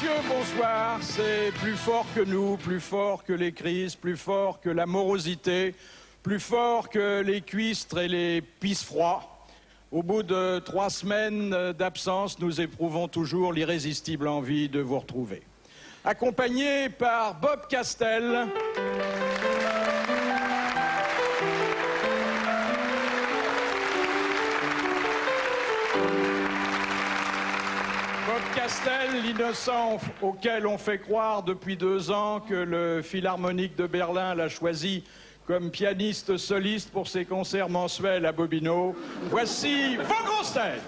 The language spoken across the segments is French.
messieurs, bonsoir. C'est plus fort que nous, plus fort que les crises, plus fort que la morosité, plus fort que les cuistres et les pisse-froids. Au bout de 3 semaines d'absence, nous éprouvons toujours l'irrésistible envie de vous retrouver. Accompagné par Bob Castel. Bob Castel, l'innocent auquel on fait croire depuis 2 ans que le Philharmonique de Berlin l'a choisi comme pianiste soliste pour ses concerts mensuels à Bobino. Voici vos grosses têtes.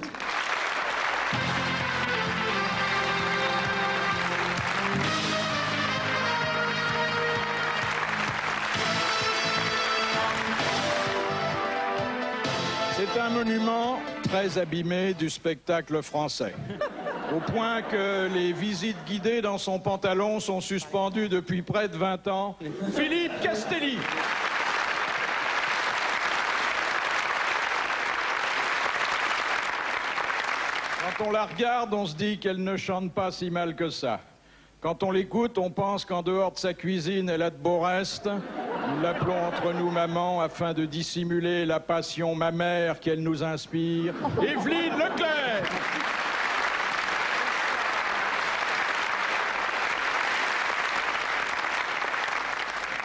C'est un monument très abîmé du spectacle français. Au point que les visites guidées dans son pantalon sont suspendues depuis près de 20 ans. Philippe Castelli. Quand on la regarde, on se dit qu'elle ne chante pas si mal que ça. Quand on l'écoute, on pense qu'en dehors de sa cuisine, elle a de beaux restes. Nous l'appelons entre nous maman afin de dissimuler la passion mammaire qu'elle nous inspire. Evelyne Leclerc.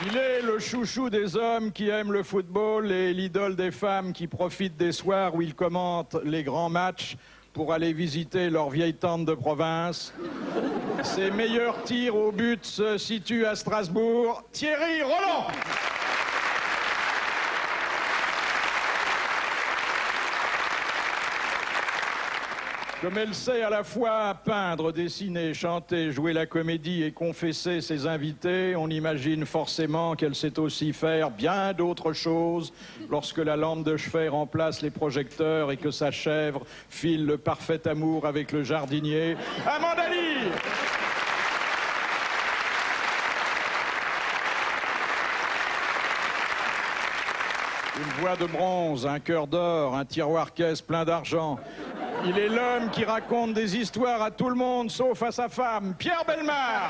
Il est le chouchou des hommes qui aiment le football et l'idole des femmes qui profitent des soirs où il commente les grands matchs pour aller visiter leur vieille tante de province. Ses meilleurs tirs au but se situent à Strasbourg. Thierry Roland. Comme elle sait à la fois peindre, dessiner, chanter, jouer la comédie et confesser ses invités, on imagine forcément qu'elle sait aussi faire bien d'autres choses lorsque la lampe de chevet remplace les projecteurs et que sa chèvre file le parfait amour avec le jardinier. Amanda Lear. Une voix de bronze, un cœur d'or, un tiroir-caisse plein d'argent. Il est l'homme qui raconte des histoires à tout le monde, sauf à sa femme, Pierre Bellemare.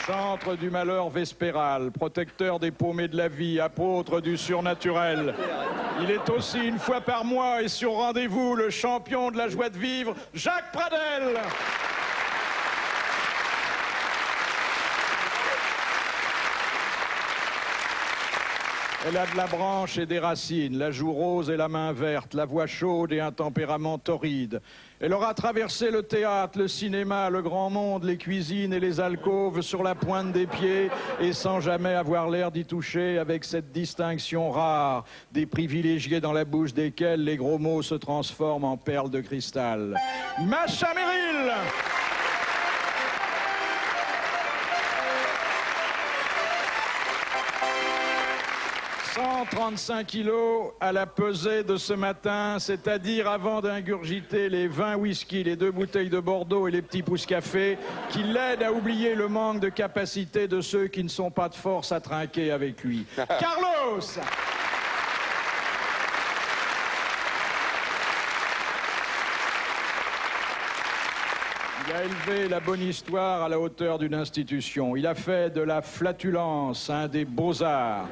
Chantre du malheur vespéral, protecteur des paumés de la vie, apôtre du surnaturel. Il est aussi une fois par mois et sur rendez-vous le champion de la joie de vivre, Jacques Pradel. Elle a de la branche et des racines, la joue rose et la main verte, la voix chaude et un tempérament torride. Elle aura traversé le théâtre, le cinéma, le grand monde, les cuisines et les alcôves sur la pointe des pieds et sans jamais avoir l'air d'y toucher, avec cette distinction rare des privilégiés dans la bouche desquels les gros mots se transforment en perles de cristal. Macha Merrill. 135 kilos à la pesée de ce matin, c'est-à-dire avant d'ingurgiter les 20 whisky, les 2 bouteilles de Bordeaux et les petits pouces-café qui l'aident à oublier le manque de capacité de ceux qui ne sont pas de force à trinquer avec lui. Carlos! Il a élevé la bonne histoire à la hauteur d'une institution. Il a fait de la flatulence un des beaux-arts.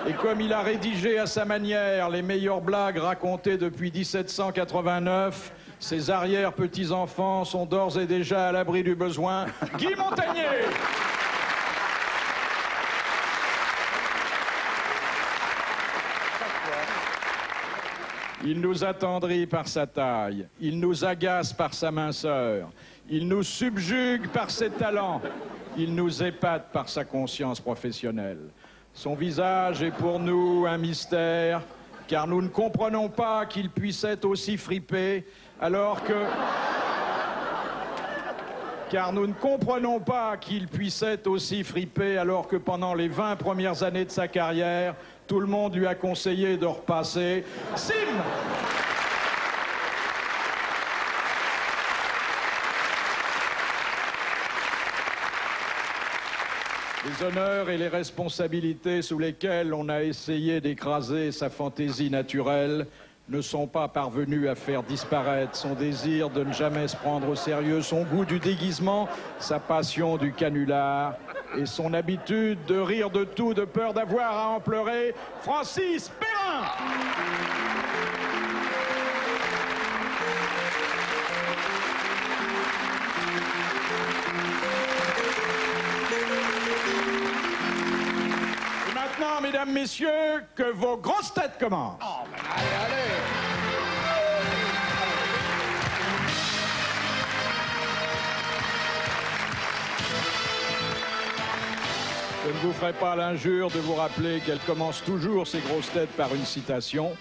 Et comme il a rédigé à sa manière les meilleures blagues racontées depuis 1789, ses arrière-petits-enfants sont d'ores et déjà à l'abri du besoin. Guy Montagnier. Il nous attendrit par sa taille, il nous agace par sa minceur, il nous subjugue par ses talents, il nous épate par sa conscience professionnelle. Son visage est pour nous un mystère, car nous ne comprenons pas qu'il puisse être aussi fripé, alors que... Car nous ne comprenons pas qu'il puisse être aussi fripé, alors que pendant les 20 premières années de sa carrière, tout le monde lui a conseillé de repasser. Sim! Les honneurs et les responsabilités sous lesquels on a essayé d'écraser sa fantaisie naturelle ne sont pas parvenus à faire disparaître son désir de ne jamais se prendre au sérieux, son goût du déguisement, sa passion du canular et son habitude de rire de tout, de peur d'avoir à en pleurer. Francis Perrin. Et maintenant, mesdames, messieurs, que vos grosses têtes commencent. Oh, ben allez, allez. Je ne vous ferai pas l'injure de vous rappeler qu'elle commence toujours ces grosses têtes par une citation.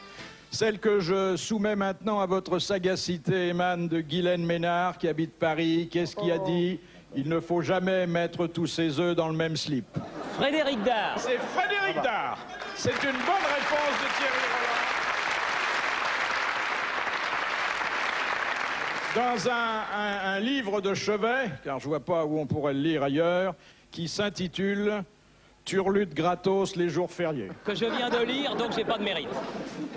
Celle que je soumets maintenant à votre sagacité émane de Guylaine Ménard, qui habite Paris. Qu'est-ce qu'il a dit? Il ne faut jamais mettre tous ses œufs dans le même slip. Frédéric Dard. C'est Frédéric Dard. C'est une bonne réponse de Thierry Roland. Dans un livre de chevet, car je ne vois pas où on pourrait le lire ailleurs, qui s'intitule « Turlute gratos les jours fériés ». Que je viens de lire, donc j'ai pas de mérite.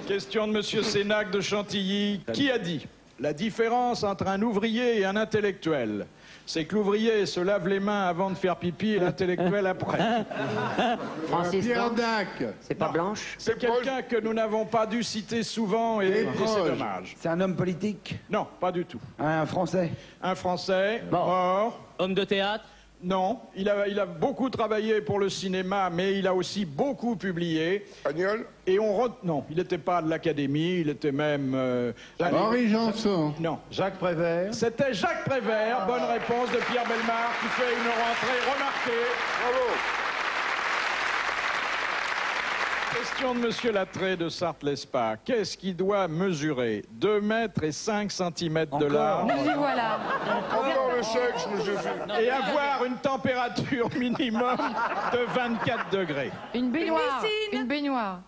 Question de Monsieur Sénac de Chantilly. Qui a dit « La différence entre un ouvrier et un intellectuel, c'est que l'ouvrier se lave les mains avant de faire pipi et l'intellectuel après. » Francis Pierre Blanche. Dac. C'est pas Blanche? C'est quelqu'un que nous n'avons pas dû citer souvent et c'est dommage. C'est un homme politique? Non, pas du tout. Un Français? Un Français, Mort. mort. Homme de théâtre. Non, il a beaucoup travaillé pour le cinéma, mais il a aussi beaucoup publié. Pagnol. Et non, il n'était pas de l'Académie, il était même... Henri Janson. Non. Jacques Prévert? C'était Jacques Prévert. Bonne réponse de Pierre Bellemare, qui fait une rentrée remarquée. Bravo. Question de Monsieur Lattré de Sarthe-Lespas. Qu'est-ce qui doit mesurer 2 mètres et 5 centimètres de large Nous y voilà. Encore le sexe, monsieur. et avoir une température minimum de 24 degrés? Une baignoire. piscine. Une baignoire.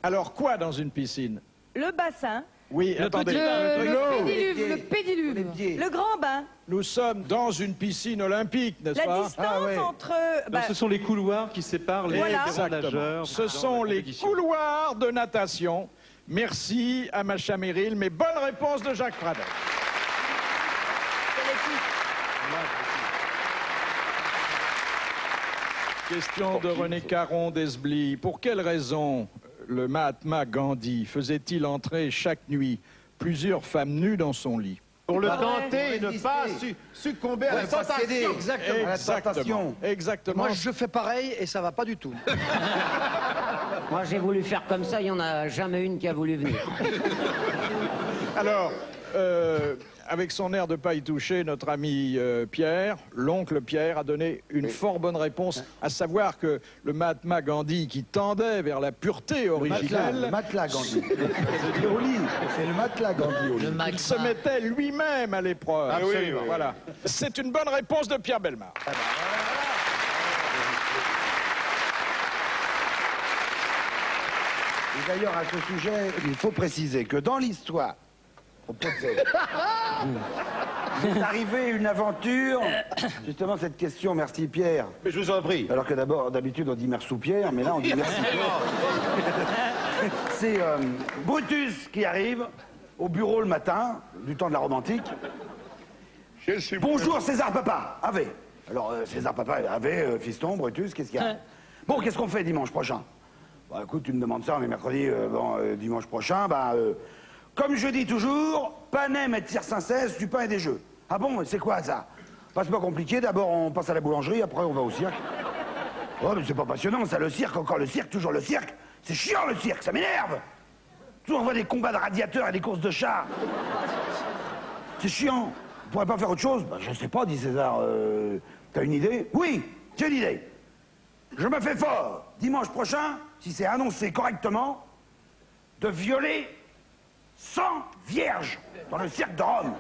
Alors quoi dans une piscine? Le bassin, Oui, Le attendez. petit bain. Le pédiluve. Le pédiluve. le grand bain, Nous sommes dans une piscine olympique, n'est-ce la pas? distance entre... bah, Ce sont les couloirs qui séparent les Voilà. différents nageurs. Ce sont les couloirs de natation. Merci à Macha Merrill, mais bonne réponse de Jacques Pradel. Question de René Caron d'Esbly. Pour quelle raison le Mahatma Gandhi faisait-il entrer chaque nuit plusieurs femmes nues dans son lit? Pour le tenter et ne pas succomber à la tentation. Exactement. Exactement. Moi, je fais pareil et ça va pas du tout. Moi, j'ai voulu faire comme ça, il n'y en a jamais une qui a voulu venir. Alors, avec son air de pas y toucher, notre ami Pierre, l'oncle Pierre, a donné une fort bonne réponse, à savoir que le Mahatma Gandhi, qui tendait vers la pureté originelle, Le matelas Gandhi. C'est au lit. C'est le matelas Gandhi au lit. il se mettait lui-même à l'épreuve. Ah oui, oui. Voilà. C'est une bonne réponse de Pierre Bellemare. Et d'ailleurs, à ce sujet, il faut préciser que dans l'histoire, au pot de sel, il est arrivé une aventure. Justement, cette question, merci Pierre. Mais je vous en prie. Alors que d'habitude, on dit merci Pierre, mais là, on dit merci Pierre. C'est Brutus qui arrive au bureau le matin, du temps de la Rome antique. Bonjour César Papa, Ave. Alors César Papa, Ave, fiston, Brutus, qu'est-ce qu'il y a? Bon, qu'est-ce qu'on fait dimanche prochain? Bah écoute, tu me demandes ça, on est mercredi, dimanche prochain, comme je dis toujours, panem et circenses, du pain et des jeux. Ah bon, c'est quoi ça? Pas compliqué, d'abord on passe à la boulangerie, après on va au cirque. Oh mais c'est pas passionnant ça, le cirque, encore le cirque, toujours le cirque. C'est chiant le cirque, ça m'énerve. Toujours on voit des combats de radiateurs et des courses de chars. C'est chiant. On pourrait pas faire autre chose? Bah je sais pas, dit César. T'as une idée? Oui, j'ai une idée. Je me fais fort, dimanche prochain, si c'est annoncé correctement, de violer 100 vierges dans le cirque de Rome.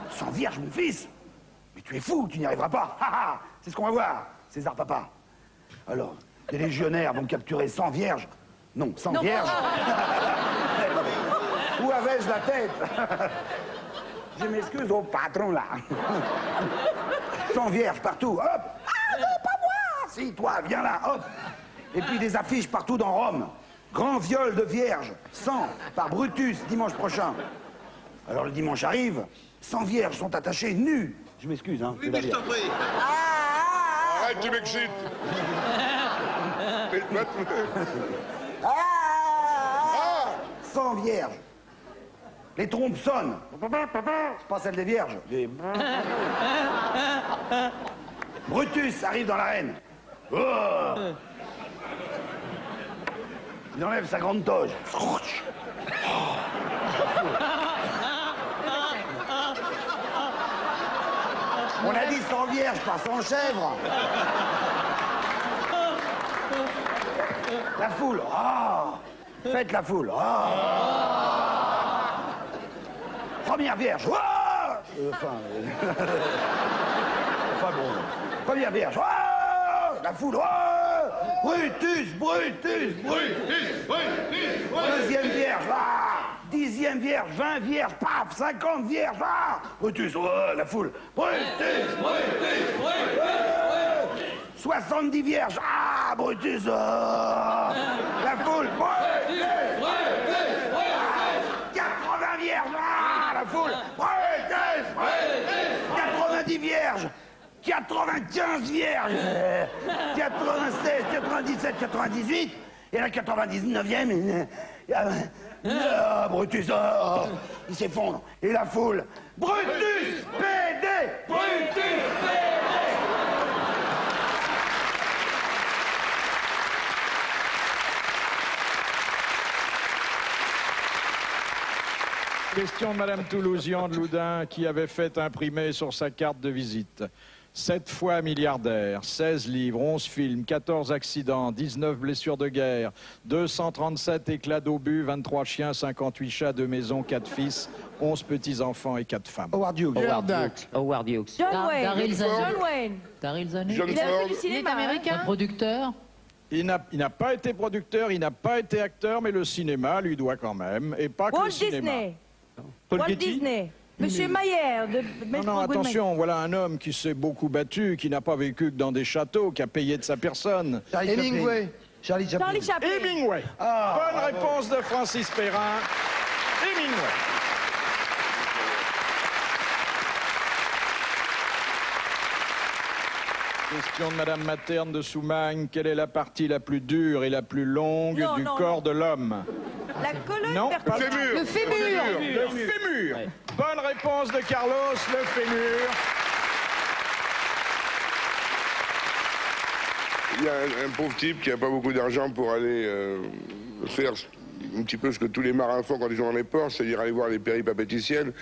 100 vierges, mon fils? Mais tu es fou, tu n'y arriveras pas. C'est ce qu'on va voir, César Papa. Alors, les légionnaires vont capturer 100 vierges. Non, 100 vierges. Où avais-je la tête? Je m'excuse au patron, là. 100 vierges partout, hop. Ah non, pas moi, si, toi, viens là, hop. Et puis des affiches partout dans Rome. Grand viol de vierges, 100 par Brutus, dimanche prochain. Alors le dimanche arrive, 100 vierges sont attachées nues. Je m'excuse, hein. Oui, mais je t'en prie. Arrête, tu m'excites. 100 vierges. Les trompes sonnent. C'est pas celle des vierges. Brutus arrive dans l'arène. Oh, il enlève sa grande toge. On a dit 100 vierges, pas 100 chèvres. La foule. Oh. Faites la foule. Oh. Première vierge. Oh. Enfin bon. Première vierge. Oh. La foule. Oh. Brutus, Brutus, Brutus, Brutus. Deuxième vierge. Ah. 10e vierge, 20 vierges, paf, 50 vierges, ah. Brutus, oh, la foule. Brutus, Brutus, Brutus. 70 vierges, ah, Brutus, oh. La foule. Brutus, Brutus, Brutus. 80 vierges, ah, la foule. Brutus, Brutus. 90 vierges. 95 vierges. 96, 97, 98. Et la 99e, Brutus, il s'effondre. Et la foule, Brutus, PD, Brutus, PD. Question de Madame Toulousian de Loudun qui avait fait imprimer sur sa carte de visite. 7 fois milliardaire, 16 livres, 11 films, 14 accidents, 19 blessures de guerre, 237 éclats d'obus, 23 chiens, 58 chats, 2 maisons, 4 fils, 11 petits-enfants et 4 femmes. Howard Hughes. Howard Hughes. John Wayne. Daryl Zanuck. John Wayne. Daryl Zanuck. John Il a fait Ford. du Il est cinéma. américain. Un producteur. Il n'a pas été producteur, il n'a pas été acteur, mais le cinéma lui doit quand même, et pas que Walt le cinéma. Disney. Paul Walt Getty. Disney. Monsieur Mayer de Non, Metro non, Goldwyn. attention, voilà un homme qui s'est beaucoup battu, qui n'a pas vécu que dans des châteaux, qui a payé de sa personne. Hemingway. Charlie Chaplin. Charlie Chaplin. Hemingway. Bonne réponse de Francis Perrin. Hemingway. Question de Madame Materne de Soumagne. Quelle est la partie la plus dure et la plus longue Non, du non, corps non. de l'homme? La colonne Non, vertébrale. Fémur. Le fémur. Le fémur. Bonne réponse de Carlos, le fémur. Il y a un pauvre type qui n'a pas beaucoup d'argent pour aller faire un petit peu ce que tous les marins font quand ils sont dans les ports, c'est-à-dire aller voir les péripapéticiels.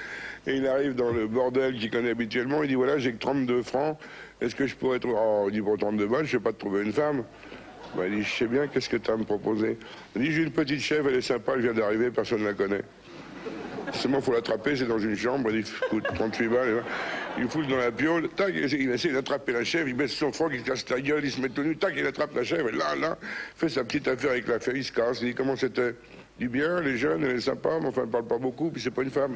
Et il arrive dans le bordel qu'il connaît habituellement, il dit voilà, j'ai que 32 francs, est-ce que je pourrais trouver... Oh, il dit pour 32 balles, je ne sais pas te trouver une femme. Ben, il dit, je sais bien, qu'est-ce que tu as à me proposer? Il dit, j'ai une petite chèvre, elle est sympa, elle vient d'arriver, personne ne la connaît. Seulement, il faut l'attraper, c'est dans une chambre, il dit, coûte 38 balles. Il fout dans la piole, tac, il essaie d'attraper la chèvre, il baisse son froc, il se casse la gueule, il se met tout nu, tac, il attrape la chèvre, et là, fait sa petite affaire avec la fée, il se casse, il dit, comment c'était? Il dit, bien, elle est jeune, elle est sympa, mais enfin, elle parle pas beaucoup, puis c'est pas une femme.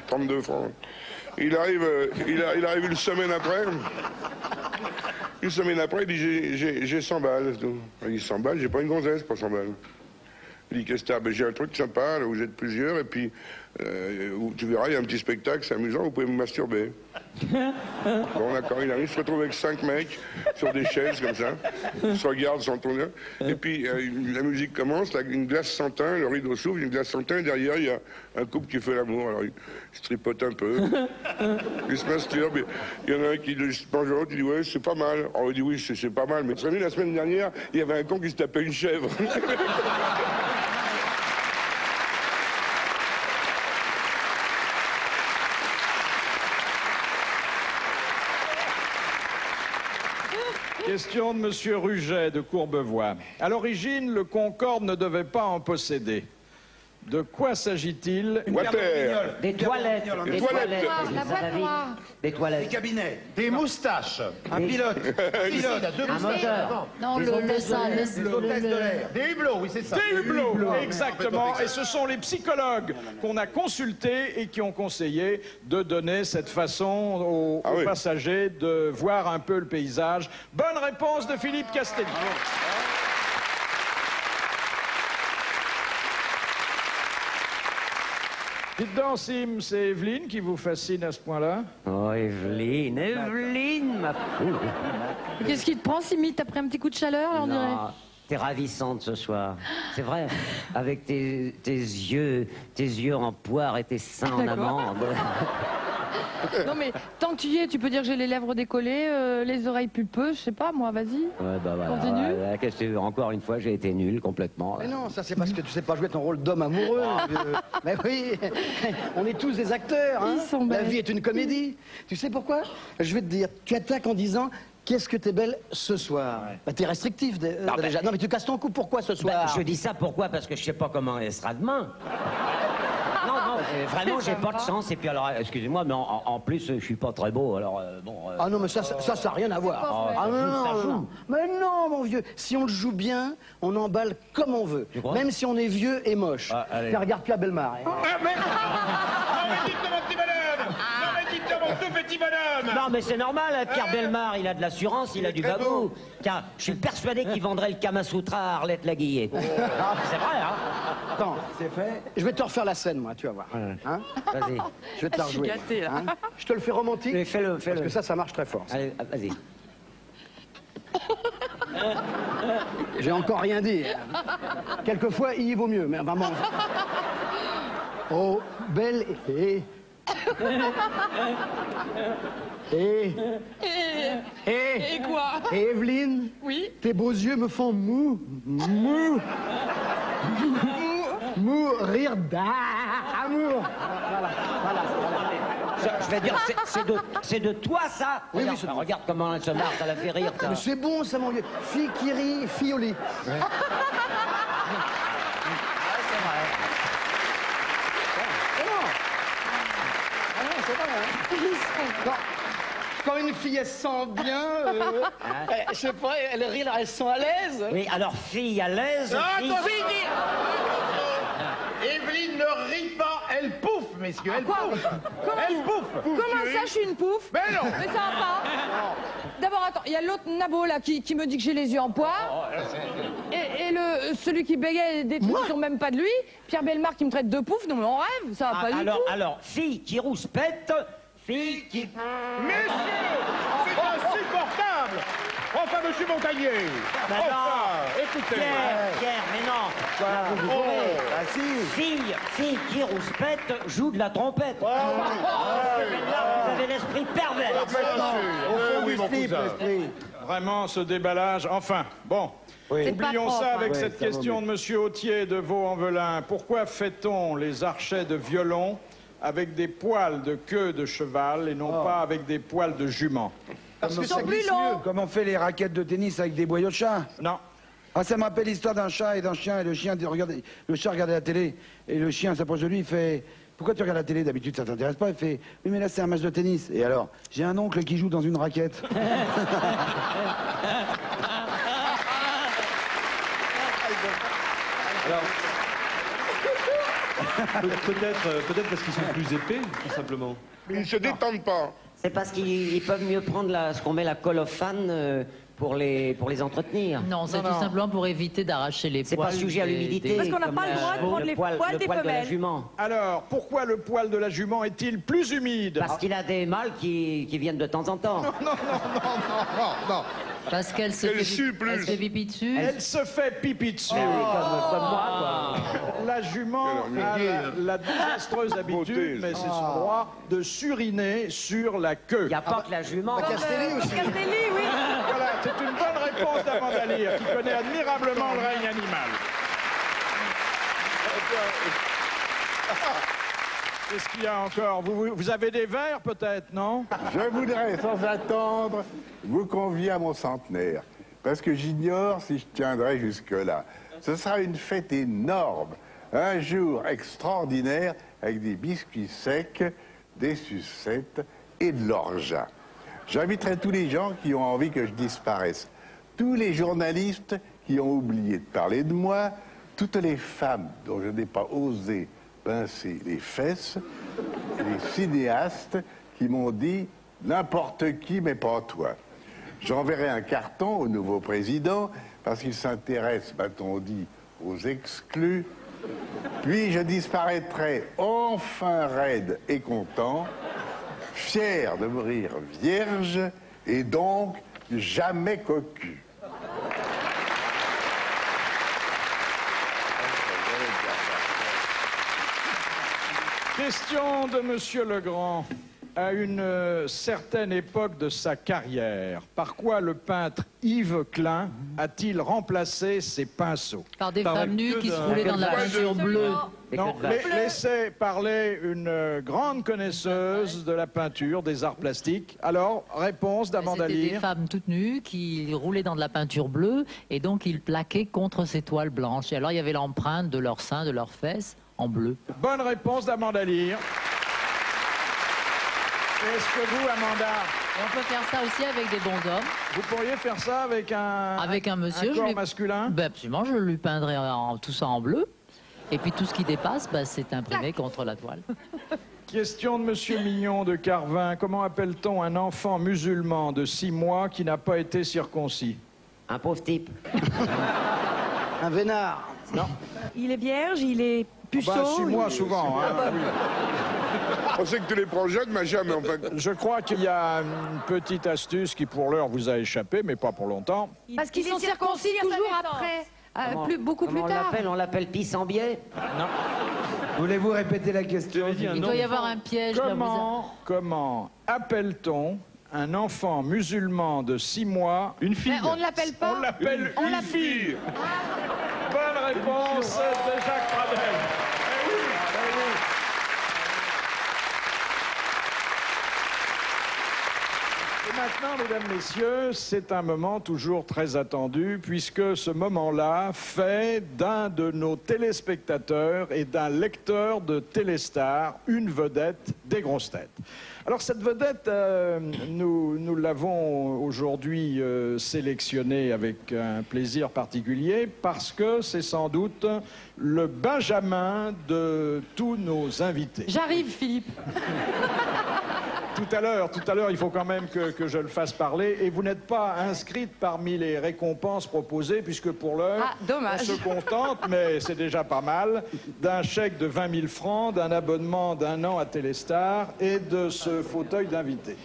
32 francs. Il arrive une semaine après. Une semaine après, il dit, j'ai 100 balles. Il dit, 100 balles, j'ai pas une gonzesse pour 100 balles. Il dit, qu'est-ce que t'as? Ben, j'ai un truc sympa, là, vous êtes plusieurs, et puis, tu verras, il y a un petit spectacle, c'est amusant, vous pouvez me masturber. Bon, d'accord, il arrive, il se retrouve avec 5 mecs sur des chaises, comme ça, ils se regardent sans tourner, et puis la musique commence, là, une glace sans teint, le rideau s'ouvre, une glace sans teint, et derrière, il y a un couple qui fait l'amour, alors il se tripote un peu, il se masturbe, il y en a un qui se penche à l'autre, il dit, ouais, c'est pas mal. Alors il dit, oui, c'est pas mal, mais tu sais, la semaine dernière, il y avait un con qui se tapait une chèvre. Question de Monsieur Ruget de Courbevoie. À l'origine, le Concorde ne devait pas en posséder. De quoi s'agit-il? Water. Des toilettes. Des toilettes. La boîte noire. Des Des toilettes. cabinets. Des moustaches. Un pilote. Un pilote à deux Un moustaches. moteur. Non, Les le hôtesses ça, de l'air. Les hôtesses de l'air. Des hublots, oui, c'est ça. Des hublots, exactement. Et ce sont les psychologues qu'on a consultés et qui ont conseillé de donner cette façon aux Ah oui. passagers de voir un peu le paysage. Bonne réponse de Philippe Castelli. Dites donc, Sim, c'est Evelyne qui vous fascine à ce point-là? Oh, Evelyne, Evelyne, ma poule. Qu'est-ce qui te prend, Simi? T'as pris un petit coup de chaleur, là, on dirait? Non, t'es ravissante ce soir. C'est vrai, avec tes yeux en poire et tes seins en D'accord. amande. Non, mais tant que tu y es, tu peux dire que j'ai les lèvres décollées, les oreilles pulpeuses, je sais pas, moi, vas-y. Ouais, bah voilà. Continue. Ouais, qu'est-ce que tu veux? Encore une fois, j'ai été nul complètement. Mais non, ça c'est parce que tu sais pas jouer ton rôle d'homme amoureux. vieux. Mais oui, on est tous des acteurs. Hein. Ils sont La bêtes. vie est une comédie. Tu sais pourquoi? Je vais te dire, tu attaques en disant qu'est-ce que t'es belle ce soir. Bah, t'es restrictif déjà. Non mais tu casses ton cou, pourquoi ce soir? Bah, je dis ça pourquoi? Parce que je sais pas comment elle sera demain. Non, vraiment, j'ai pas de chance. Et puis alors, excusez-moi, mais en plus, je suis pas très beau. Alors, bon. Ah non, mais ça n'a rien à voir. Ah non. Mais non, mon vieux. Si on le joue bien, on emballe comme on veut. Tu crois? Même si on est vieux et moche. Ah, allez. Tiens, regarde Pierre Bellemare. Hein. Non, mais c'est normal, hein, Pierre Bellemare, il a de l'assurance, il a du babou. Tiens, je suis persuadé qu'il vendrait le Kama Sutra à Arlette Laguillet. C'est vrai, hein? Attends, c'est fait. Je vais te refaire la scène, moi, tu vas voir. Hein? Vas-y. Je vais te la Je suis rejouer. gâtée, là. Hein. Je te le fais romantique. Mais fais-le. Parce que ça marche très fort. Allez, vas-y. J'ai encore rien dit. Quelquefois, il y vaut mieux, mais vraiment. Oh, belle et... Et quoi? Et Evelyne, Oui. tes beaux yeux me font mourir d'amour. Voilà. Je vais dire, c'est de toi, ça? Oui, Regarde, c'est de moi. regarde comment elle se marre, ça la fait rire, ça. Mais c'est bon, ça, mon vieux. Fille qui rit, fille au lit. C'est vrai, hein. Quand une fille, elle se sent bien, je sais pas, elle rit, là, elle se sent à l'aise. Oui, alors, fille à l'aise, fille... Evelyne ne rit pas, elle pouffe, messieurs, elle pouffe. Elle pouffe. Comment ça, je suis une pouffe? Mais non. Mais ça va pas. D'abord, attends, il y a l'autre Nabo là qui me dit que j'ai les yeux en poire. Et celui qui bégaye des trucs qui sont même pas de lui. Pierre Bellemare qui me traite de pouffe. Non mais on rêve, ça va pas du tout. Alors, fille qui rouspète, fille qui... Messieurs, c'est insupportable. Enfin, monsieur Montagnier. Bah Enfin, écoutez. Pierre, mais non. Vous jouez. Fille qui rouspète joue de la trompette. Vous avez l'esprit pervers. Oui, mon cousin. Vraiment, ce déballage. Enfin, bon. C'est pas Oublions propre, ça hein. avec cette question de Monsieur Autier de Vaux-en-Velin. Pourquoi fait-on les archets de violon avec des poils de queue de cheval et non pas avec des poils de jument? Parce que Ils sont ça plus glisse longs. mieux, comme on fait les raquettes de tennis avec des boyaux de chat. Non. Ah, ça me rappelle l'histoire d'un chat et d'un chien, et le chien, le chat regardait la télé, et le chien s'approche de lui, il fait « Pourquoi tu regardes la télé? D'habitude, ça t'intéresse pas ?» Il fait « Oui, mais là, c'est un match de tennis. » Et alors, j'ai un oncle qui joue dans une raquette. Alors, peut-être parce qu'ils sont plus épais, tout simplement. Ils ne se détendent pas. C'est parce qu'ils peuvent mieux prendre ce qu'on met la colophane pour les entretenir. Non, c'est tout simplement pour éviter d'arracher les C'est poils. pas sujet à l'humidité. Parce qu'on n'a comme pas le droit de prendre les poils des de la femelles. jument. Alors, pourquoi le poil de la jument est-il plus humide? Parce qu'il a des mâles qui viennent de temps en temps. Non. Parce qu'elle se Elle fait sue plus. elle se fait pipi dessus. Elle se fait pipi dessus. Mais oui, comme moi, La jument a la désastreuse habitude, mais c'est son droit, de suriner sur la queue. Il n'y a pas que la jument. Castelli aussi. Castelli, oui. Voilà, c'est une bonne réponse d'Amanda Lear, qui connaît admirablement le règne animal. Qu'est-ce qu'il y a encore? Vous avez des verres, peut-être, non? Je voudrais, sans attendre, vous convier à mon centenaire, parce que j'ignore si je tiendrai jusque-là. Ce sera une fête énorme, un jour extraordinaire avec des biscuits secs, des sucettes et de l'orgeat. J'inviterai tous les gens qui ont envie que je disparaisse, tous les journalistes qui ont oublié de parler de moi, toutes les femmes dont je n'ai pas osé pincer les fesses, et les cinéastes qui m'ont dit « n'importe qui, mais pas toi ». J'enverrai un carton au nouveau président parce qu'il s'intéresse, m'a-t-on dit, aux exclus. Puis je disparaîtrai enfin raide et content, fier de mourir vierge et donc jamais cocu. Question de Monsieur Legrand. À une certaine époque de sa carrière, par quoi le peintre Yves Klein a-t-il remplacé ses pinceaux? Par des femmes nues qui se roulaient dans de la peinture bleue. Non, laissez parler une grande connaisseuse de la peinture, des arts plastiques. Alors, réponse d'Amanda Lear. C'était des femmes toutes nues qui roulaient dans de la peinture bleue et donc ils plaquaient contre ces toiles blanches. Et alors il y avait l'empreinte de leurs seins, de leurs fesses en bleu. Bonne réponse d'Amanda Lear. Est-ce que vous, Amanda... On peut faire ça aussi avec des bonshommes. Vous pourriez faire ça avec un monsieur, corps masculin? Ben absolument, je lui peindrais tout ça en bleu. Et puis tout ce qui dépasse, ben, c'est imprimé contre la toile. Question de Monsieur Mignon de Carvin. Comment appelle-t-on un enfant musulman de 6 mois qui n'a pas été circoncis? Un pauvre type. Un vénard. Non. Il est vierge, il est puceau. Bah, 6 mois souvent. Hein. On sait que tu les prends jeunes, machin, mais enfin... Je crois qu'il y a une petite astuce qui, pour l'heure, vous a échappé, mais pas pour longtemps. Parce qu'ils sont circoncis toujours après, beaucoup plus tard. On l'appelle pissambier. Non. Voulez-vous répéter la question? Il doit y avoir un piège. Comment appelle-t-on un enfant musulman de 6 mois? Une fille. Mais on ne l'appelle pas. On l'appelle une fille. Bonne réponse de Jacques Pradel. Et maintenant, mesdames, messieurs, c'est un moment toujours très attendu, puisque ce moment-là fait d'un de nos téléspectateurs et d'un lecteur de Téléstar une vedette des grosses têtes. Alors cette vedette, nous l'avons aujourd'hui sélectionnée avec un plaisir particulier, parce que c'est sans doute le Benjamin de tous nos invités. J'arrive, Philippe. Tout à l'heure, il faut quand même que je le fasse parler. Et vous n'êtes pas inscrite parmi les récompenses proposées, puisque pour l'heure, on se contente, mais c'est déjà pas mal, d'un chèque de 20 000 francs, d'un abonnement d'1 an à Téléstar et de ce fauteuil d'invité.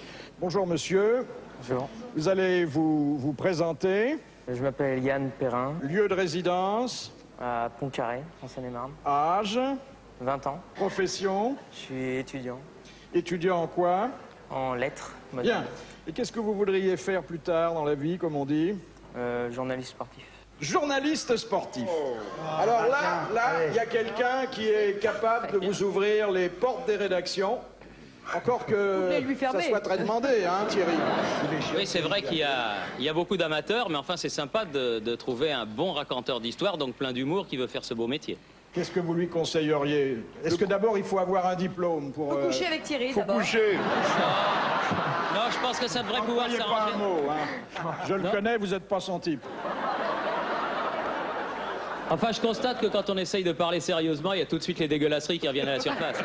Bonjour, monsieur. Bonjour. Vous allez vous présenter. Je m'appelle Yann Perrin. Lieu de résidence? À Pontcarré, en Seine-et-Marne. Âge? 20 ans. Profession? Je suis étudiant. Étudiant en quoi? En lettres. Bien. Et qu'est-ce que vous voudriez faire plus tard dans la vie, comme on dit? Journaliste sportif. Journaliste sportif. Alors là, il y a quelqu'un qui est capable de vous ouvrir les portes des rédactions. Encore que ça soit très demandé, hein, Thierry? Oui, c'est vrai qu'il y a beaucoup d'amateurs, mais enfin, c'est sympa de trouver un bon raconteur d'histoire, donc plein d'humour, qui veut faire ce beau métier. Qu'est-ce que vous lui conseilleriez? Est-ce que d'abord il faut avoir un diplôme pour... Faut coucher avec Thierry d'abord. Faut coucher. Non, je pense que ça devrait pouvoir s'arranger. Pas un mot, hein. Je le connais, vous n'êtes pas son type. Enfin, je constate que quand on essaye de parler sérieusement, il y a tout de suite les dégueulasseries qui reviennent à la surface.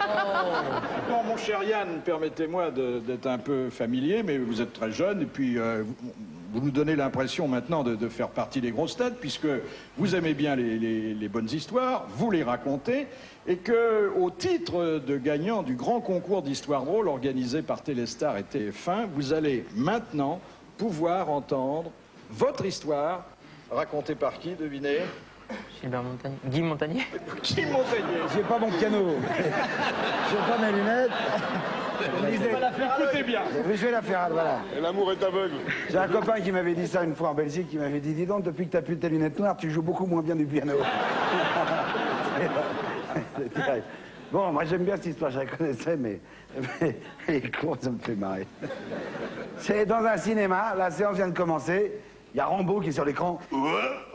Non, mon cher Yann, permettez-moi d'être un peu familier, mais vous êtes très jeune, et puis vous nous donnez l'impression maintenant de faire partie des grosses têtes, puisque vous aimez bien les bonnes histoires, vous les racontez, et que, au titre de gagnant du grand concours d'histoire drôle organisé par Téléstar et TF1, vous allez maintenant pouvoir entendre votre histoire, racontée par qui, devinez? Gilbert Montagnier. Guy Montagnier. Guy Montagnier. J'ai pas mon piano. J'ai pas mes lunettes. Écoutez bien. Oui, je vais la faire, voilà. Et l'amour est aveugle. J'ai un copain qui m'avait dit ça une fois en Belgique, qui m'avait dit, dis donc, depuis que t'as plus tes lunettes noires, tu joues beaucoup moins bien du piano. C'est terrible. Bon, moi j'aime bien cette histoire, je la connaissais, mais elle est courte, ça me fait marrer. C'est dans un cinéma, la séance vient de commencer, il y a Rambo qui est sur l'écran. Ouais,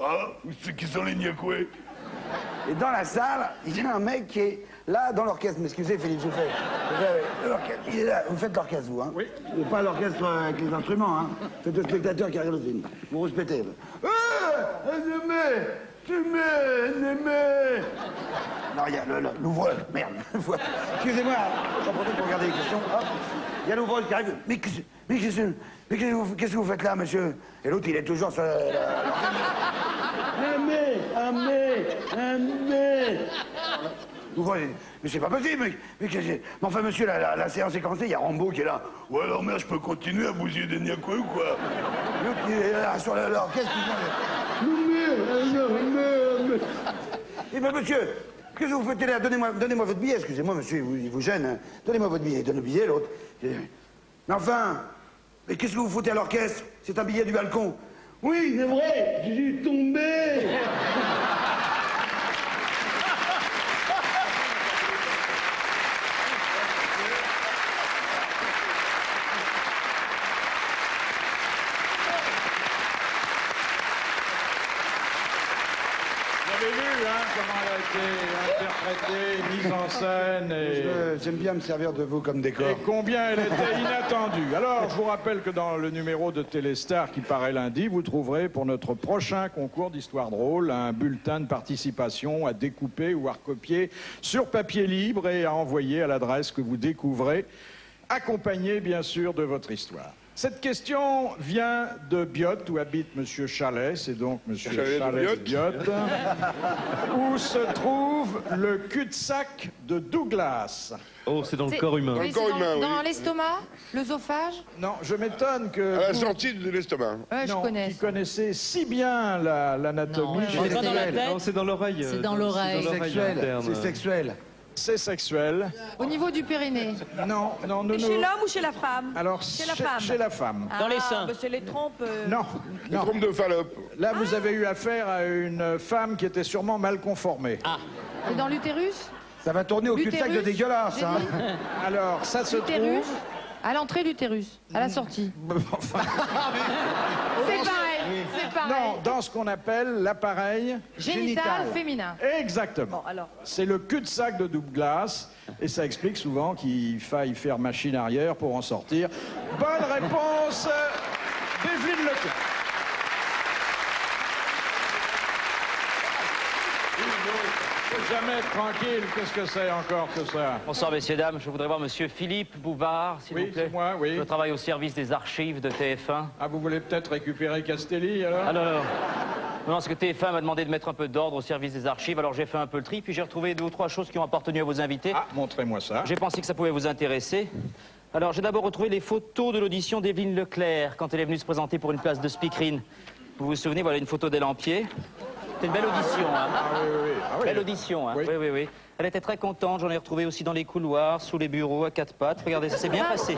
ah, c'est qui sont les niakoués? Et dans la salle, il y a un mec qui est là dans l'orchestre. M'excusez, Philippe, je vous fais. L'orchestre. Il est là. Vous faites l'orchestre, vous, hein? Oui. Pas l'orchestre avec les instruments, hein? Faites le spectateur qui regarde le film. Vous respectez. Non, il y a l'ouvreur. Merde. Excusez-moi, j'en profite pour regarder les questions. Hop. Il y a l'ouvreur qui arrive. Mais qu'est-ce que vous faites là, monsieur? Et l'autre, il est toujours sur L'ouvreur, il dit, mais c'est pas possible, mais enfin, monsieur, la séance est commencée, il y a Rambo qui est là. Ouais, alors, merde, je peux continuer à bousiller des niaquois ou quoi? L'autre, il est là, sur l'orchestre, Eh ben, monsieur, qu'est-ce que vous faites là? Donnez-moi votre billet, excusez-moi, monsieur, il vous gêne. Hein. Donnez-moi votre billet, donne le billet, l'autre. Mais enfin, mais qu'est-ce que vous foutez à l'orchestre? C'est un billet du balcon. Oui, c'est vrai, je suis tombé. Vous avez vu, hein, comment elle a été interprétée, mise en scène et... J'aime bien me servir de vous comme décor. Et combien elle était inattendue. Alors, je vous rappelle que dans le numéro de Téléstar qui paraît lundi, vous trouverez pour notre prochain concours d'histoire drôle un bulletin de participation à découper ou à recopier sur papier libre et à envoyer à l'adresse que vous découvrez, accompagné bien sûr de votre histoire. Cette question vient de Biot, où habite Monsieur Chalet, c'est donc Monsieur Chalet de Biot, où se trouve le cul-de-sac de Douglas. Oh, c'est dans le corps humain. Dans le corps humain, oui. Dans l'estomac, l'œsophage? Non, je m'étonne que... À la sortie de l'estomac. Ouais, je connais. Qui connaissez si bien l'anatomie. Non, c'est dans l'oreille. C'est dans l'oreille. C'est sexuel. C'est sexuel. Au niveau du périnée? Non, non, non. Chez l'homme ou chez la femme? Alors, chez la femme. Chez la femme. Ah, Dans les seins. Bah, c'est les trompes. Non, Les trompes de Fallope. Là, vous avez eu affaire à une femme qui était sûrement mal conformée. Ah. Et dans l'utérus? Ça va tourner au cul-de-sac de dégueulasse, hein. Alors, ça se trouve... L'utérus? À l'entrée de l'utérus, à la sortie. Enfin, C'est pareil, c'est pareil. non, dans ce qu'on appelle l'appareil Génital féminin. Exactement. Bon, alors. C'est le cul-de-sac de Douglas, et ça explique souvent qu'il faille faire machine arrière pour en sortir. Bonne réponse d'Evelyne Leclerc. Jamais être tranquille, qu'est-ce que c'est encore que ça? Bonsoir, messieurs, dames. Je voudrais voir monsieur Philippe Bouvard, s'il vous plaît. Oui, c'est moi, oui. Je travaille au service des archives de TF1. Ah, vous voulez peut-être récupérer Castelli, alors? Ah non, non, non. Non, parce que TF1 m'a demandé de mettre un peu d'ordre au service des archives, alors j'ai fait un peu le tri, puis j'ai retrouvé 2 ou 3 choses qui ont appartenu à vos invités. Ah, montrez-moi ça. J'ai pensé que ça pouvait vous intéresser. Alors, j'ai d'abord retrouvé les photos de l'audition d'Evelyne Leclerc, quand elle est venue se présenter pour une place de speakerine. Vous vous souvenez, voilà une photo d'elle en pied. C'était une belle audition, hein. Ah oui, oui, oui. Ah, oui. Belle audition, hein. Oui. Oui, oui, oui. Elle était très contente, j'en ai retrouvé aussi dans les couloirs, sous les bureaux, à 4 pattes. Regardez, ça s'est bien passé.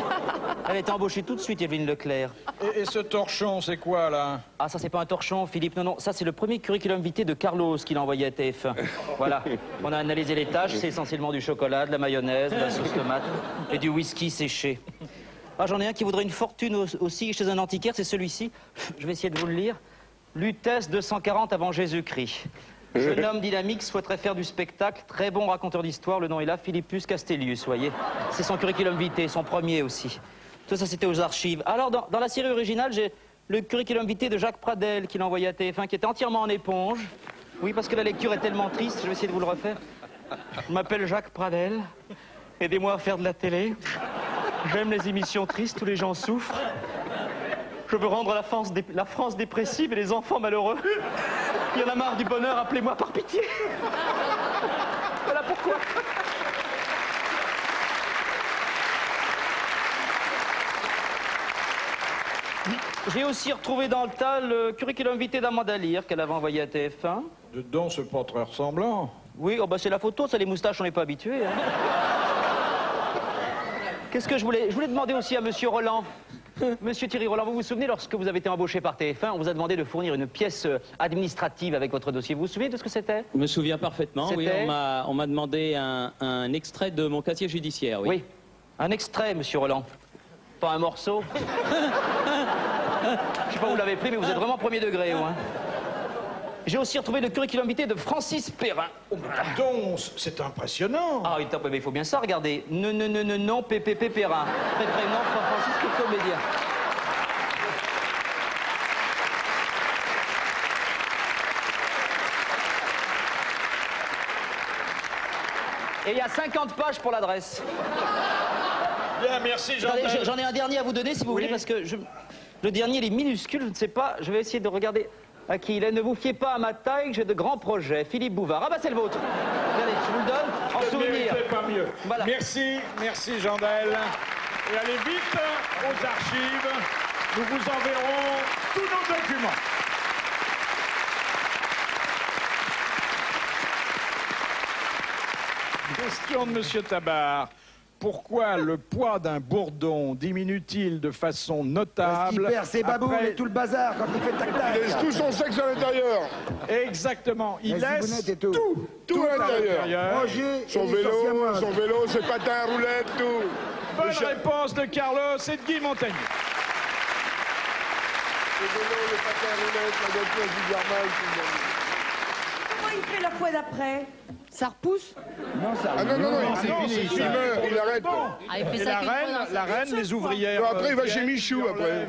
Elle a été embauchée tout de suite, Evelyne Leclerc. Et ce torchon, c'est quoi, là? Ah, ça, c'est pas un torchon, Philippe. Non, non, ça, c'est le premier curriculum vitae de Carlos qu'il a envoyé à TF1. Voilà. On a analysé les tâches, c'est essentiellement du chocolat, de la mayonnaise, de la sauce tomate et du whisky séché. Ah, j'en ai un qui voudrait une fortune aussi chez un antiquaire, c'est celui-ci. Je vais essayer de vous le lire. Lutèce 240 avant Jésus-Christ. Jeune homme dynamique, souhaiterait faire du spectacle, très bon raconteur d'histoire, le nom est là, Philippus Castellius, voyez. C'est son curriculum vitae, son premier aussi. Tout ça, c'était aux archives. Alors, dans la série originale, j'ai le curriculum vitae de Jacques Pradel, qu'il a envoyé à TF1, qui était entièrement en éponge. Oui, parce que la lecture est tellement triste, je vais essayer de vous le refaire. Je m'appelle Jacques Pradel, aidez-moi à faire de la télé. J'aime les émissions tristes où les gens souffrent. Je veux rendre la France dépressive et les enfants malheureux. Il y en a marre du bonheur, appelez-moi par pitié. Voilà pourquoi. J'ai aussi retrouvé dans le tas le curriculum vitae d'Amanda Lear qu'elle avait envoyé à TF1. Dedans, c'est pas très ressemblant. Oui, oh bah c'est la photo, ça, les moustaches, on n'est pas habitués. Hein. Qu'est-ce que je voulais demander aussi à Monsieur Roland. Monsieur Thierry Roland, vous vous souvenez, lorsque vous avez été embauché par TF1, on vous a demandé de fournir une pièce administrative avec votre dossier. Vous vous souvenez de ce que c'était? Je me souviens parfaitement, oui. On m'a demandé un extrait de mon casier judiciaire, oui. Oui, un extrait, Monsieur Roland. Pas un morceau. Je sais pas où vous l'avez pris, mais vous êtes vraiment premier degré, hein. J'ai aussi retrouvé le curriculum vitae de Francis Perrin. Oh, mais pardon, c'est impressionnant. Ah oui, mais il faut bien ça, regardez. Non, PPP Perrin. Prénom, Francis, que comédien. Et il y a 50 pages pour l'adresse. Bien, merci Jean-Del. J'en ai un dernier à vous donner, si vous voulez, parce que le dernier, il est minuscule, je ne sais pas. Je vais essayer de regarder à qui il est. Ne vous fiez pas à ma taille, j'ai de grands projets. Philippe Bouvard. Ah bah c'est le vôtre. Regardez, je vous le donne, en souvenir. Pas mieux. Voilà. Merci Jean-Del. Et allez vite aux archives. Nous vous enverrons tous nos documents. Question de Monsieur Tabar. Pourquoi le poids d'un bourdon diminue-t-il de façon notable? Parce qu'il perd ses baboules et tout le bazar quand il fait tac-tac. Il laisse tout son sexe à l'intérieur. Exactement. Il laisse tout à l'intérieur. Son vélo, ses patins à roulettes, tout. Bonne réponse de Carlos et de Guy Montagnier. Le vélo, les patins à roulettes, la voiture du Garmal, tout. Comment il fait la fois d'après? Ça repousse? Non, ça Ah non, c'est fini. Il meurt, il arrête. Ah, il fait Et ça la reine, les ouvrières. Non, après, il va chez Michou, après.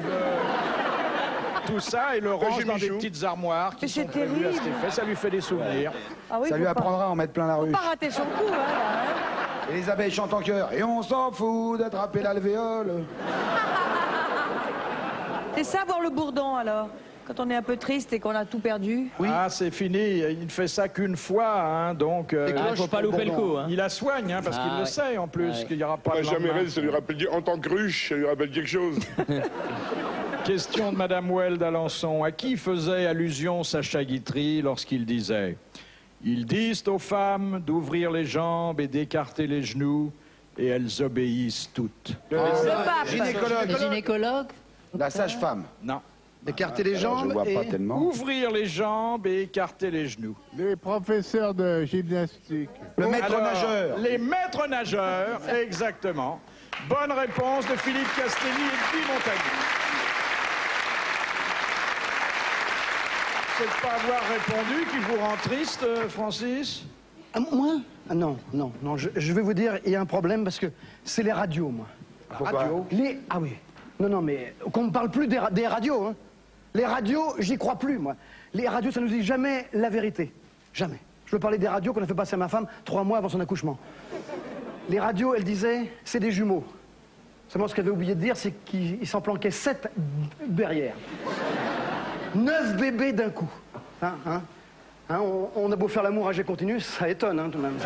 Tout ça et le range dans des petites armoires qui sont prévues à cet effet. Ça lui fait des souvenirs. Ah oui, ça lui apprendra à en mettre plein la rue. Faut pas rater son coup, hein, là, Et les abeilles chantent en chœur. Et on s'en fout d'attraper l'alvéole. C'est ça, voir le bourdon, alors? Quand on est un peu triste et qu'on a tout perdu. Oui. Ah, c'est fini. Il ne fait ça qu'une fois, hein, donc... il faut pas louper le coup. Hein. Il la soigne, hein, parce qu'il le sait, en plus, qu'il n'y aura pas de jamais lendemain. ça lui rappelle, en tant que ruche, ça lui rappelle quelque chose. Question de Madame Well d'Alençon. À qui faisait allusion Sacha Guitry lorsqu'il disait « Ils disent aux femmes d'ouvrir les jambes et d'écarter les genoux, et elles obéissent toutes. » Le pape. Gynécologue. Le gynécologue? La sage-femme. Non. Écarter les jambes Je vois et... pas tellement. Ouvrir les jambes et écarter les genoux. Les professeurs de gymnastique. Le maître nageur. Les maîtres nageurs, exactement. Bonne réponse de Philippe Castelli et de Guy Montagnier. C'est de pas avoir répondu qui vous rend triste, Francis? Ah, moi? Ah, non, je vais vous dire, il y a un problème parce que c'est les radios, moi. Pourquoi? Ah oui. Non, mais qu'on ne parle plus des radios, hein. Les radios, j'y crois plus, moi. Les radios, ça nous dit jamais la vérité. Jamais. Je veux parler des radios qu'on a fait passer à ma femme 3 mois avant son accouchement. Les radios, elles disaient, c'est des jumeaux. Seulement, ce qu'elle avait oublié de dire, c'est qu'il s'en planquait 7 derrière. 9 bébés d'un coup. On a beau faire l'amour à jet continu, ça étonne, hein, tout de même.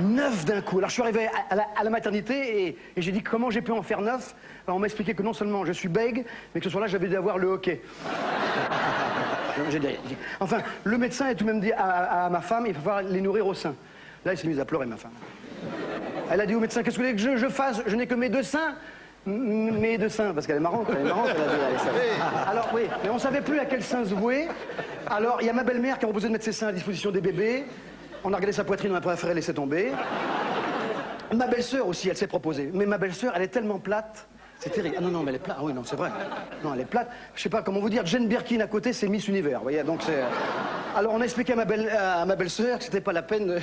9 d'un coup. Alors je suis arrivé à la maternité et j'ai dit comment j'ai pu en faire 9. Alors on m'a expliqué que non seulement je suis bègue, mais que ce soir-là j'avais dû avoir le hockey. Enfin, le médecin a tout de même dit à ma femme, il va falloir les nourrir au sein. Là, il s'est mis à pleurer, ma femme. Elle a dit au médecin, qu'est-ce que vous voulez que je fasse? Je n'ai que mes 2 seins. Mes 2 seins, parce qu'elle est marrante, elle a dit, alors oui, mais on ne savait plus à quel sein se vouer. Alors il y a ma belle-mère qui a proposé de mettre ses seins à disposition des bébés. On a regardé sa poitrine, on a préféré laisser tomber. Ma belle-sœur aussi, elle s'est proposée. Mais ma belle-sœur, elle est tellement plate. C'est terrible. Ah non, mais elle est plate. Ah oui, non, c'est vrai. Non, elle est plate. Je sais pas comment vous dire. Jane Birkin à côté, c'est Miss Univers. Vous voyez, donc c'est... Alors, on a expliqué à ma belle-sœur que c'était pas la peine.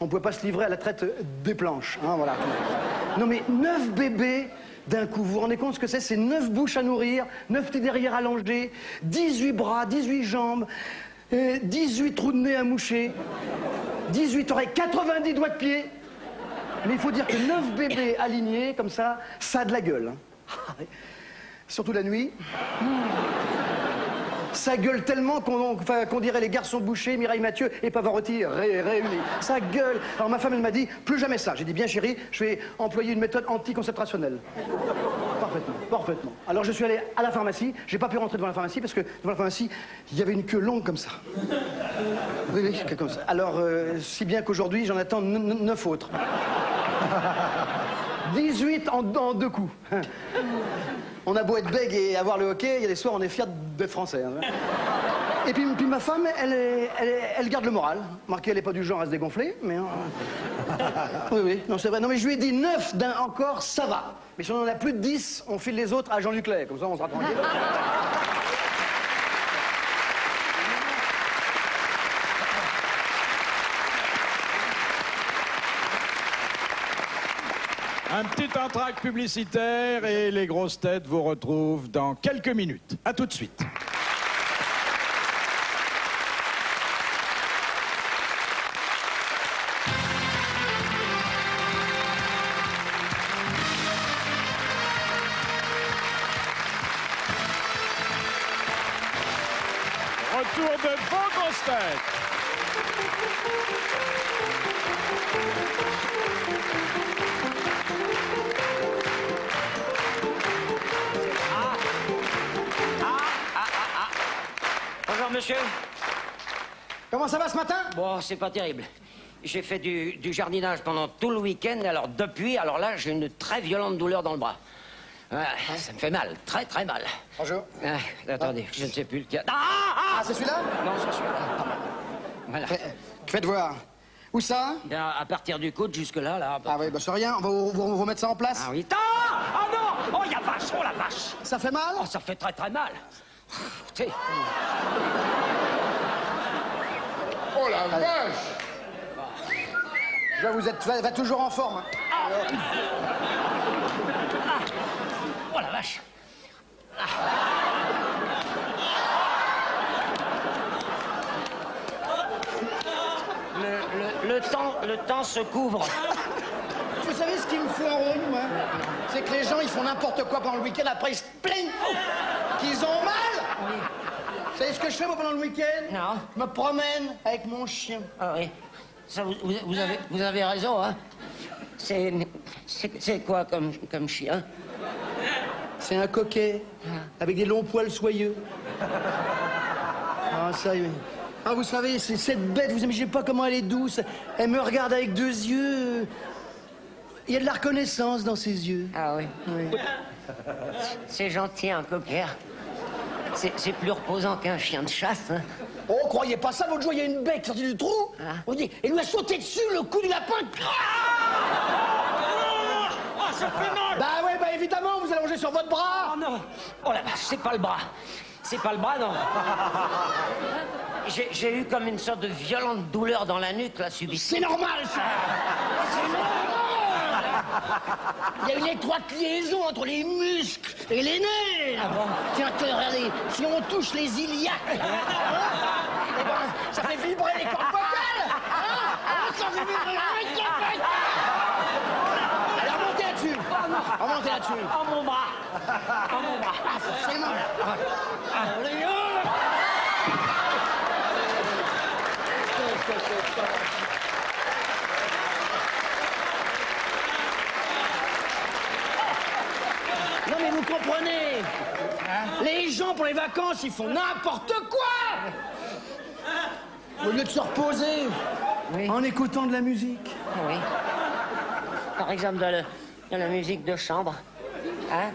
On pouvait pas se livrer à la traite des planches. Hein, voilà. Non, mais 9 bébés d'un coup. Vous vous rendez compte ce que c'est? C'est 9 bouches à nourrir, 9 petits derrière allongés, 18 bras, 18 jambes, 18 trous de nez à moucher. 18 oreilles, 90 doigts de pied. Mais il faut dire que 9 bébés alignés, comme ça a de la gueule. Hein. Surtout la nuit. Ça gueule tellement qu'on dirait les garçons bouchés, Mireille Mathieu et Pavarotti réunis. Ça gueule. Alors ma femme, elle m'a dit, plus jamais ça. J'ai dit, bien chérie, je vais employer une méthode anticoncentrationnelle. Parfaitement. Alors je suis allé à la pharmacie. J'ai pas pu rentrer devant la pharmacie parce que devant la pharmacie, il y avait une queue longue comme ça. Oui, comme ça. Alors, si bien qu'aujourd'hui, j'en attends 9 autres. 18 en 2 coups. On a beau être bègue et avoir le hockey, il y a des soirs, on est fiers d'être français. Hein. Et puis ma femme, elle garde le moral. Marqué, elle n'est pas du genre à se dégonfler, mais... Oui, non, c'est vrai. Non, mais je lui ai dit 9 d'un encore, ça va. Mais si on en a plus de 10, on file les autres à Jean-Luc Lahaye. Comme ça, on sera tranquille. Un petit entracte publicitaire et les grosses têtes vous retrouvent dans quelques minutes. À tout de suite. Retour de vos grosses têtes. Bonjour, monsieur. Comment ça va ce matin? Bon, c'est pas terrible. J'ai fait du jardinage pendant tout le week-end, alors depuis, alors là, j'ai une très violente douleur dans le bras. Ça me fait mal, très très mal. Bonjour. Attendez, je ne sais plus lequel. C'est celui-là? Non, c'est celui-là. Voilà. Faites voir. Où ça? Bien, à partir du coude jusque-là, là. Ah oui, bah c'est rien, on va vous remettre ça en place. Ah oui. Oh non! Oh, il y a vache! Oh la vache! Ça fait mal? Oh, ça fait très très mal. T'sais. Oh la vache! Je vois, vous êtes toujours en forme. Oh la vache! Le temps se couvre. Vous savez ce qui me fout en rond, moi? C'est que les gens, ils font n'importe quoi pendant le week-end, après ils se plaignent qu'ils ont mal. Oui. Vous savez ce que je fais, moi, pendant le week-end? Non. Je me promène avec mon chien. Ah oui. Ça, vous avez raison, hein. C'est quoi comme chien? C'est un coquet, avec des longs poils soyeux. Ah, ça y est. Ah, vous savez, c'est cette bête, vous imaginez pas comment elle est douce. Elle me regarde avec deux yeux. Il y a de la reconnaissance dans ses yeux. Ah oui. Oui. C'est gentil, un cocker. C'est plus reposant qu'un chien de chasse, hein. Oh, croyez pas ça, l'autre jour, il y a une bête sortie du trou. On dit, elle lui a sauté dessus, le coup du lapin. Ah, ça fait mal! Bah ouais, bah évidemment, vous allongez sur votre bras. Oh non! Oh la vache, c'est pas le bras. C'est pas le bras, non. J'ai eu comme une sorte de violente douleur dans la nuque, là, subite. C'est normal, ça. C'est normal. Il y a une étroite liaison entre les muscles et les nerfs. Ah bon? Tiens, regardez, si on touche les iliaques, eh ben, ça fait vibrer les cordes vocales. Ça fait vibrer les cordes vocales. Alors, montez là-dessus. On va monter là-dessus. Oh, mon bras. Oh, mon bras. Ah, forcément. Non mais vous comprenez, les gens pour les vacances ils font n'importe quoi. Au lieu de se reposer en écoutant de la musique. Oui. Par exemple de la musique de chambre, hein,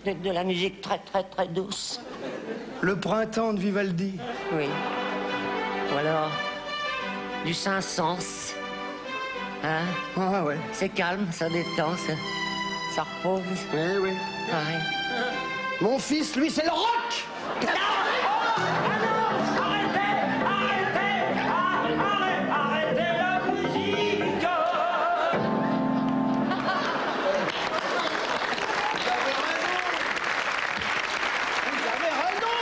de la musique très très très douce. Le printemps de Vivaldi. Oui. Ou alors du Saint-Saëns. Hein? Ah ouais. C'est calme, ça détend, ça repose. Oui, oui. Pareil. Mon fils, lui, c'est le rock. Arrêtez la musique. Vous avez raison.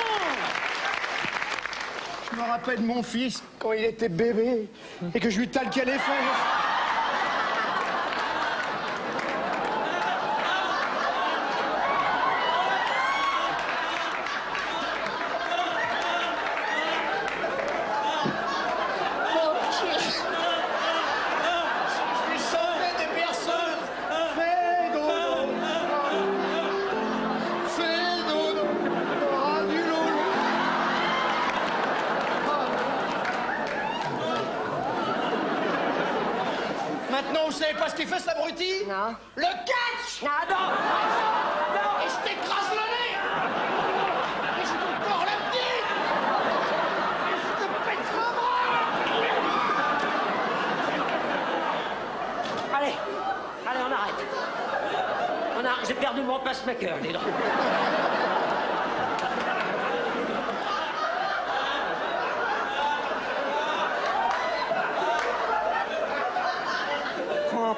Je me rappelle de mon fils quand il était bébé et que je lui talquais les fesses. Maintenant, vous savez pas ce qu'il fait, cet abruti? Non. Le catch! Ah non! Non! Et je t'écrase le nez! Et je te tords le pied! Et je te pète le bras! Allez, on arrête. J'ai perdu mon pacemaker, les drôles.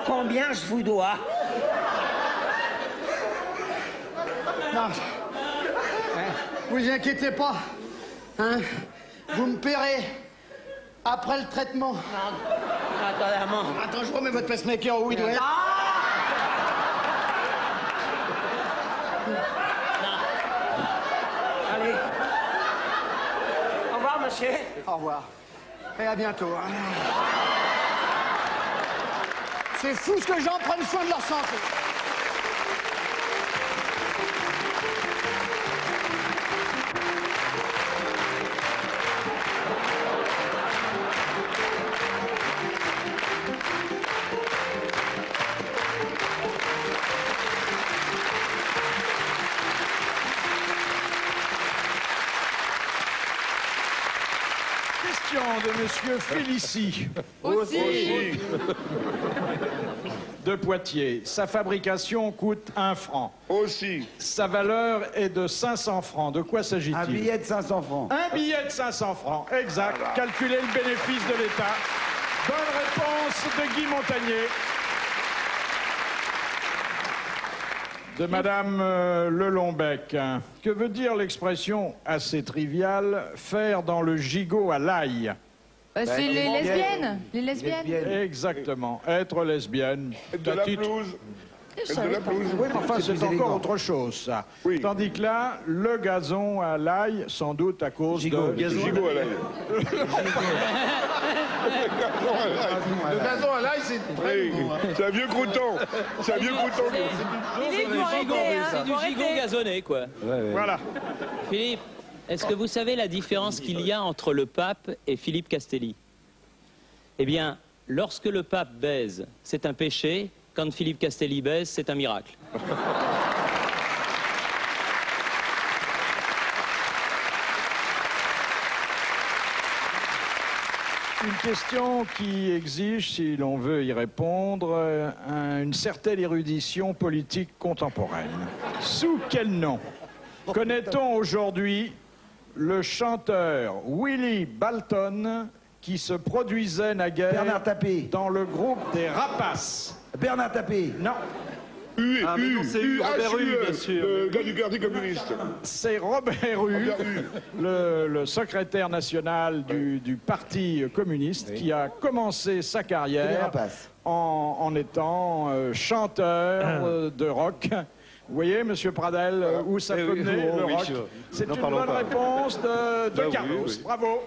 Combien je vous dois? Non. Vous inquiétez pas. Hein? Vous me paierez après le traitement. Attends, je remets votre pacemaker où il doit être. Allez. Au revoir, monsieur. Au revoir. Et à bientôt. Hein. C'est fou ce que les gens prennent soin de leur santé. De Monsieur Félicie. Aussi. De Poitiers. Sa fabrication coûte 1 franc. Aussi. Sa valeur est de 500 francs. De quoi s'agit-il? Un billet de 500 francs. Un billet de 500 francs, exact. Calculez le bénéfice de l'État. Bonne réponse de Guy Montagnier. De Madame Lelongbec. Que veut dire l'expression assez triviale « faire dans le gigot à l'ail » C'est les lesbiennes. Les lesbiennes. Exactement. Être lesbienne. De la pelouse. De la pelouse. Oui, mais enfin, c'est encore autre chose, ça. Oui. Tandis que là, le gazon à l'ail, sans doute à cause de... Gigot à l'ail. Le gazon à l'ail, c'est très bon. C'est un vieux crouton. C'est un vieux crouton. Philippe, faut arrêter, hein. C'est du gigot gazonné, quoi. Voilà. Philippe, est-ce que vous savez la différence qu'il y a entre le pape et Philippe Castelli? Eh bien, lorsque le pape baise, c'est un péché. Quand Philippe Castelli baise, c'est un miracle. Une question qui exige, si l'on veut y répondre, une certaine érudition politique contemporaine. Sous quel nom connaît-on aujourd'hui le chanteur Willie Balton qui se produisait naguère Bernard Tapie. dans le groupe des Rapaces? Bernard Tapie. Non. Robert Hue, bien sûr. Le gars du Parti communiste. C'est Robert Hue, le secrétaire national du Parti communiste, qui a commencé sa carrière en étant chanteur de rock. Vous voyez, Monsieur Pradel, où ça peut mener le rock? C'est une bonne réponse de Carlos. Bravo.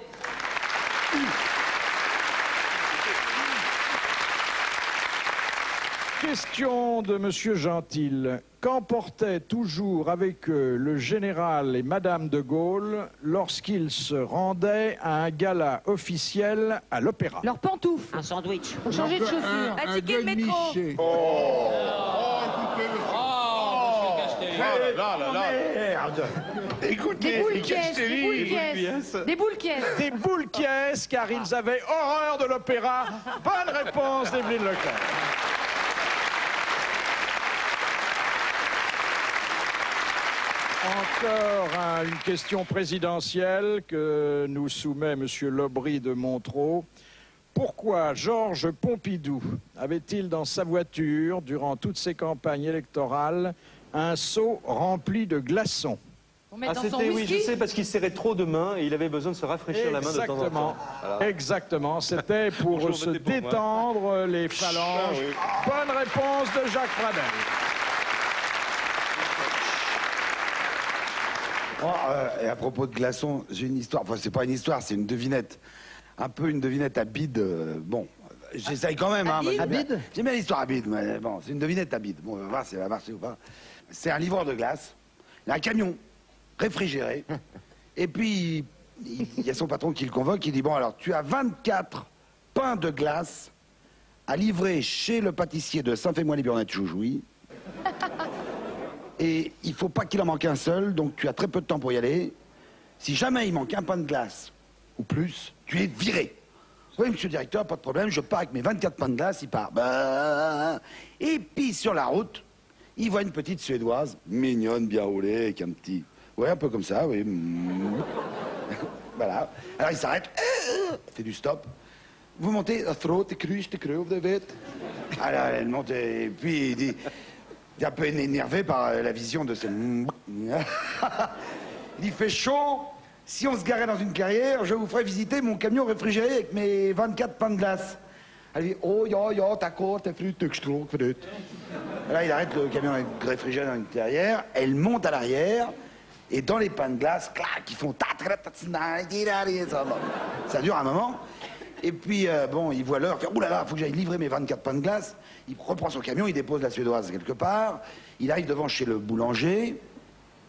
Question de Monsieur Gentil. Qu'emportaient toujours avec eux le général et Madame de Gaulle lorsqu'ils se rendaient à un gala officiel à l'Opéra? Leurs pantoufles. Un sandwich. Pour changer de chaussures. Un ticket de métro. Merde. Écoutez, Des boules caisses. Des boules caisses. Des boules caisses, car ils avaient horreur de l'opéra. Bonne réponse d'Evelyne Leclerc. Encore une question présidentielle que nous soumet M. Lobry de Montreux. Pourquoi Georges Pompidou avait-il dans sa voiture, durant toutes ses campagnes électorales, un seau rempli de glaçons? C'était, oui, je sais, parce qu'il serrait trop de mains et il avait besoin de se rafraîchir la main de temps en temps. Voilà. Exactement, c'était pour se détendre les phalanges. Bonne réponse de Jacques Pradel. Et à propos de glaçons, j'ai une histoire. Enfin, c'est pas une histoire, c'est une devinette. Un peu une devinette à bide. Bon, j'essaye quand même. Hein, j'aime bien l'histoire à bide, mais bon, c'est une devinette à bide. Bon, on va voir si elle va marcher ou pas. C'est un livreur de glace. Il y a un camion réfrigéré. Et puis, il y a son patron qui le convoque. Il dit, bon, alors, tu as 24 pains de glace à livrer chez le pâtissier de Saint-Fémois-les-Burnette-Joujouy. Et il faut pas qu'il en manque un seul, donc tu as très peu de temps pour y aller. Si jamais il manque un pain de glace, ou plus, tu es viré. Oui, monsieur le directeur, pas de problème, je pars avec mes 24 pains de glace, il part. Bah... Et puis sur la route, il voit une petite Suédoise, mignonne, bien roulée, avec un petit... Ouais, un peu comme ça, oui. Voilà. Alors il s'arrête, fait du stop. Vous montez, throat, t'es cru, vous devez être... Alors, elle monte et puis il dit... Il est un peu énervé par la vision de ce... Il fait chaud. Si on se garait dans une carrière, je vous ferai visiter mon camion réfrigéré avec mes 24 pains de glace. Elle dit, oh, d'accord, t'as fruit, t'extro, fruit. Là, il arrête le camion réfrigéré dans une carrière. Elle monte à l'arrière. Et dans les pains de glace, clac, ils font... Ça dure un moment. Et puis, bon, il voit l'heure, il fait, ouh là là, faut que j'aille livrer mes 24 pains de glace. Il reprend son camion, il dépose la suédoise quelque part. Il arrive devant chez le boulanger.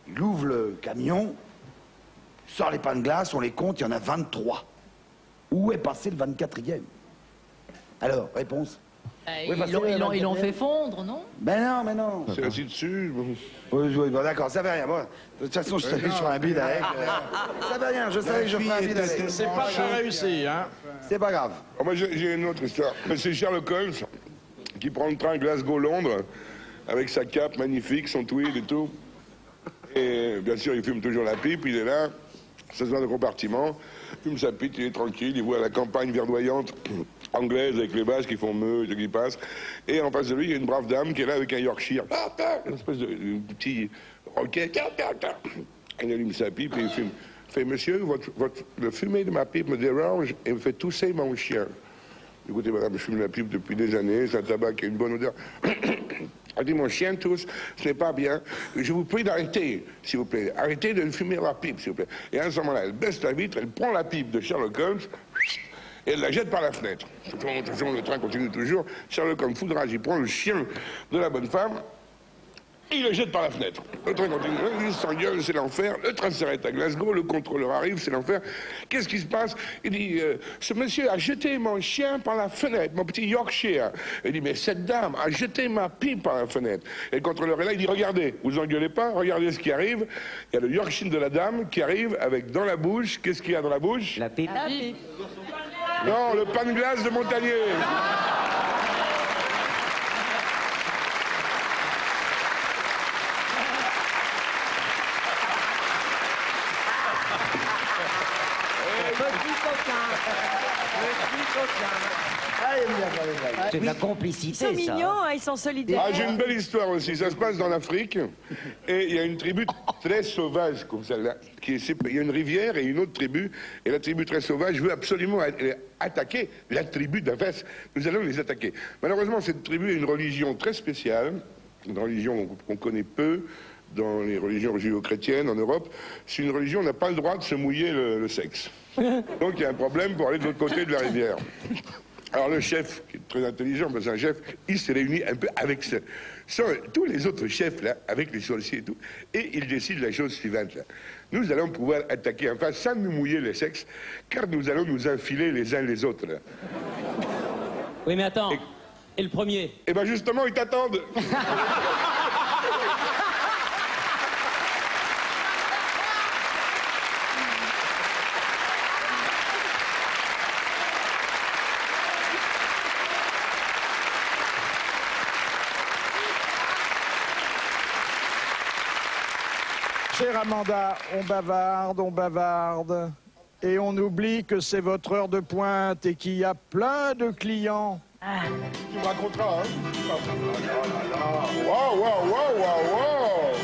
Il ouvre le camion, sort les pains de glace, on les compte, il y en a 23. Où est passé le 24e? Alors, réponse? Ils l'ont fait fondre, non? Ben non, mais non. C'est assis dessus. Oui, bon, d'accord, ça fait rien. Moi, de toute façon, je savais sur un bide avec. Ça fait rien, je savais que je ferais un bide avec. C'est pas très réussi, hein? C'est pas grave. Oh, moi, j'ai une autre histoire. C'est Sherlock Holmes qui prend le train Glasgow-Londres avec sa cape magnifique, son tweed et tout. Et bien sûr, il fume toujours la pipe, il est là, s'assoit dans le compartiment, fume sa pipe, il est tranquille, il voit la campagne verdoyante anglaise avec les vaches qui font meu, et qui passent. Et en face de lui, il y a une brave dame qui est là avec un Yorkshire, une espèce de petit roquet. Il allume sa pipe et il fume. Il fait, monsieur, le fumet de ma pipe me dérange et me fait tousser mon chien. Écoutez, madame, je fume la pipe depuis des années, c'est un tabac qui a une bonne odeur. Elle dit, mon chien tousse, ce n'est pas bien. Je vous prie d'arrêter, s'il vous plaît. Arrêtez de fumer la pipe, s'il vous plaît. Et à ce moment-là, elle baisse la vitre, elle prend la pipe de Sherlock Holmes et elle la jette par la fenêtre. Le train continue toujours. Sherlock Holmes foudrage, il prend le chien de la bonne femme et il le jette par la fenêtre. Le train continue, il s'engueule, c'est l'enfer. Le train s'arrête à Glasgow, le contrôleur arrive, c'est l'enfer. Qu'est-ce qui se passe? Il dit, ce monsieur a jeté mon chien par la fenêtre, mon petit Yorkshire. Il dit, mais cette dame a jeté ma pipe par la fenêtre. Et le contrôleur est là, il dit, regardez, vous engueulez pas, regardez ce qui arrive. Il y a le Yorkshire de la dame qui arrive avec dans la bouche, qu'est-ce qu'il y a dans la bouche? La pipe. La pipe. Non, le pain de glace de Montagnier. C'est de la complicité, Ils sont mignons, hein, ils sont solidaires. Ah, j'ai une belle histoire aussi. Ça se passe dans l'Afrique. Et il y a une tribu très sauvage comme celle-là. Il y a une rivière et une autre tribu. Et la tribu très sauvage veut absolument attaquer la tribu d'Avès. Nous allons les attaquer. Malheureusement, cette tribu a une religion très spéciale. Une religion qu'on connaît peu dans les religions judéo-chrétiennes en Europe. C'est une religion, on n'a pas le droit de se mouiller le sexe. Donc il y a un problème pour aller de l'autre côté de la rivière. Alors le chef, qui est très intelligent, parce que c'est un chef, il s'est réuni un peu avec tous les autres chefs, là, avec les sorciers et tout, et il décide la chose suivante, là. Nous allons pouvoir attaquer en face sans nous mouiller les sexes, car nous allons nous enfiler les uns les autres, là. Oui, mais attends, et le premier? Eh ben justement, ils t'attendent. Chère Amanda, on bavarde, et on oublie que c'est votre heure de pointe et qu'il y a plein de clients. Tu me raconteras, hein? Wow, wow, wow, wow, wow!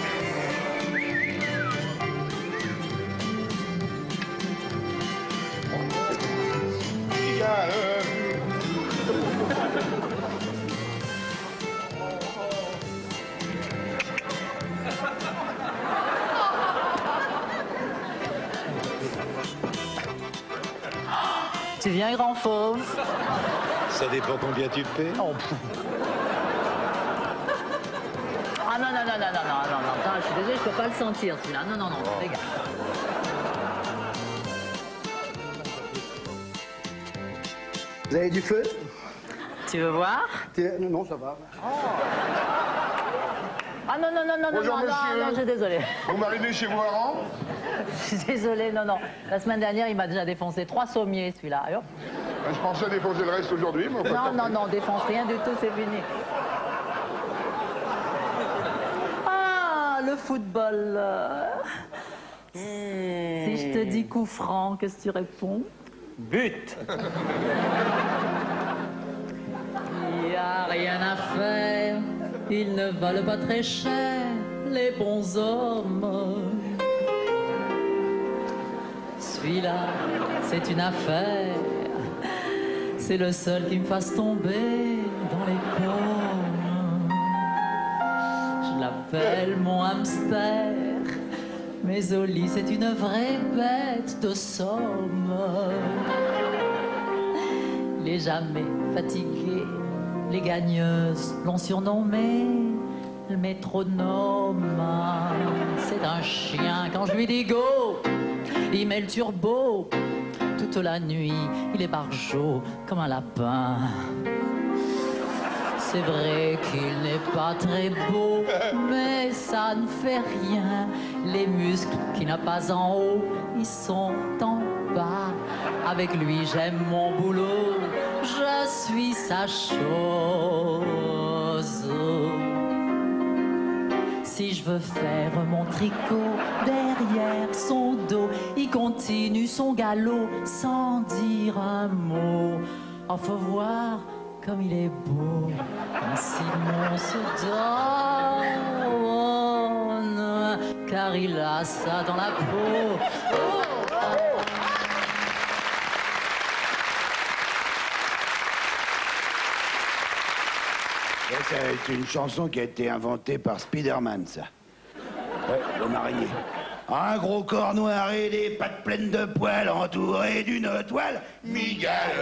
Tu viens, grand fauve? Ça dépend combien tu te paies. Oh. Ah non, non, non, non, non, non, non, non, attends, je suis désolé, je peux pas le sentir celui-là. Non, non, non, fais gaffe. Vous avez du feu? Tu veux voir? Non, non, ça va. Oh. Ah non, non, non, non, Bonjour, non, non, monsieur. non, je suis désolé. Vous m'arrivez chez vous à Rang? Je suis désolé, non, non. La semaine dernière, il m'a déjà défoncé 3 sommiers, celui-là. Allez, hop. Je pensais défoncer le reste aujourd'hui, mais enfin... Non, non, non, défonce rien du tout, c'est fini. Ah, le football. Si je te dis coup franc, qu'est-ce que tu réponds? But. Ya, rien à faire, ils ne valent pas très cher, les bons hommes. Celui-là, c'est une affaire, c'est le seul qui me fasse tomber dans les pommes. Je l'appelle mon hamster, mais au lit, c'est une vraie bête de somme. Il est jamais fatigué, les gagneuses l'ont surnommé le métronome. C'est un chien, quand je lui dis go, il met le turbo. Toute la nuit, il est barjot comme un lapin. C'est vrai qu'il n'est pas très beau, mais ça ne fait rien. Les muscles qu'il n'a pas en haut, ils sont en bas. Avec lui, j'aime mon boulot, je suis sa chose. Si je veux faire mon tricot derrière son dos, il continue son galop sans dire un mot. Oh, faut voir comme il est beau, un Simon se donne, car il a ça dans la peau. C'est une chanson qui a été inventée par Spider-Man, ça. Ouais, le marié. Un gros corps noir et des pattes pleines de poils entourées d'une toile migale.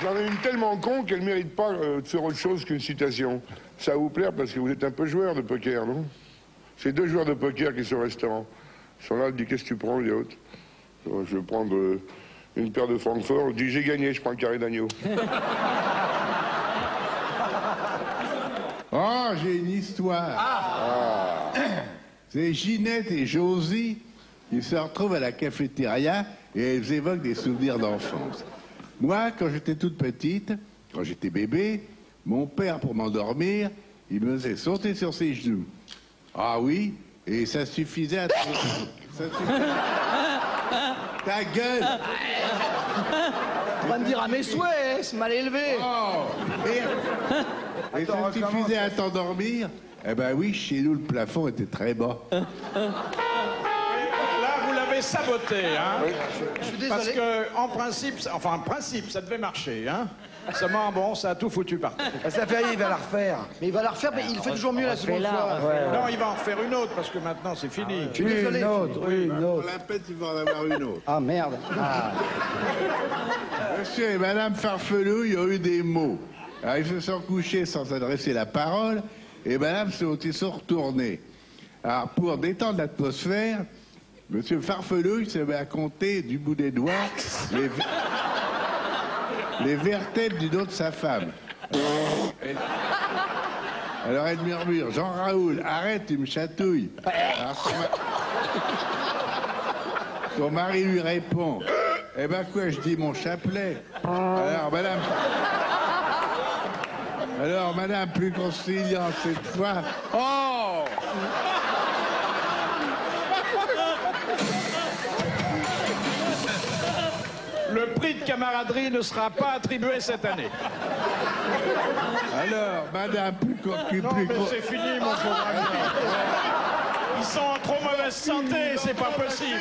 J'en ai une tellement con qu'elle ne mérite pas de faire autre chose qu'une citation. Ça va vous plaire parce que vous êtes un peu joueur de poker, non? C'est 2 joueurs de poker qui sont au restaurant. Ils sont là, ils disent qu'est-ce que tu prends, les autres? Je vais prendre une paire de Francfort. Je dis j'ai gagné, je prends un carré d'agneau. Oh, j'ai une histoire. Ah. C'est Ginette et Josie qui se retrouvent à la cafétéria et elles évoquent des souvenirs d'enfance. Moi, quand j'étais toute petite, quand j'étais bébé, mon père, pour m'endormir, il me faisait sauter sur ses genoux. Ah oui, et ça suffisait à... Ta gueule! Tu vas me dire à mes souhaits, c'est mal élevé. Oh. Et ça suffisait à t'endormir? Eh ben oui, chez nous, le plafond était très bas. Là, vous l'avez saboté, hein? Oui. Je suis désolé. Parce que, en principe, ça devait marcher, hein? Seulement, bon, ça a tout foutu par terre. Ça fait rien, il va la refaire. Mais il va la refaire, mais il fait toujours mieux la seconde fois. Non, il va en refaire une autre, parce que maintenant, c'est fini. Je suis désolé. Une autre. Pour la peine, il va en avoir une autre. Ah, merde. Ah. Monsieur et Madame Farfelouille ont eu des mots. Alors, ils se sont couchés sans s'adresser la parole, et Madame ils sont retournés. Alors, pour détendre l'atmosphère, Monsieur Farfelouille se met à compter du bout des doigts les vertèbres du dos de sa femme. Alors elle murmure, Jean-Raoul, arrête, tu me chatouilles. Alors, son mari lui répond, eh ben quoi, je dis mon chapelet. Alors madame, plus conciliante cette fois. Oh! Le prix de camaraderie ne sera pas attribué cette année. Alors, madame, plus c'est fini, mon pauvre ami. Ils sont en trop mauvaise santé, c'est pas possible.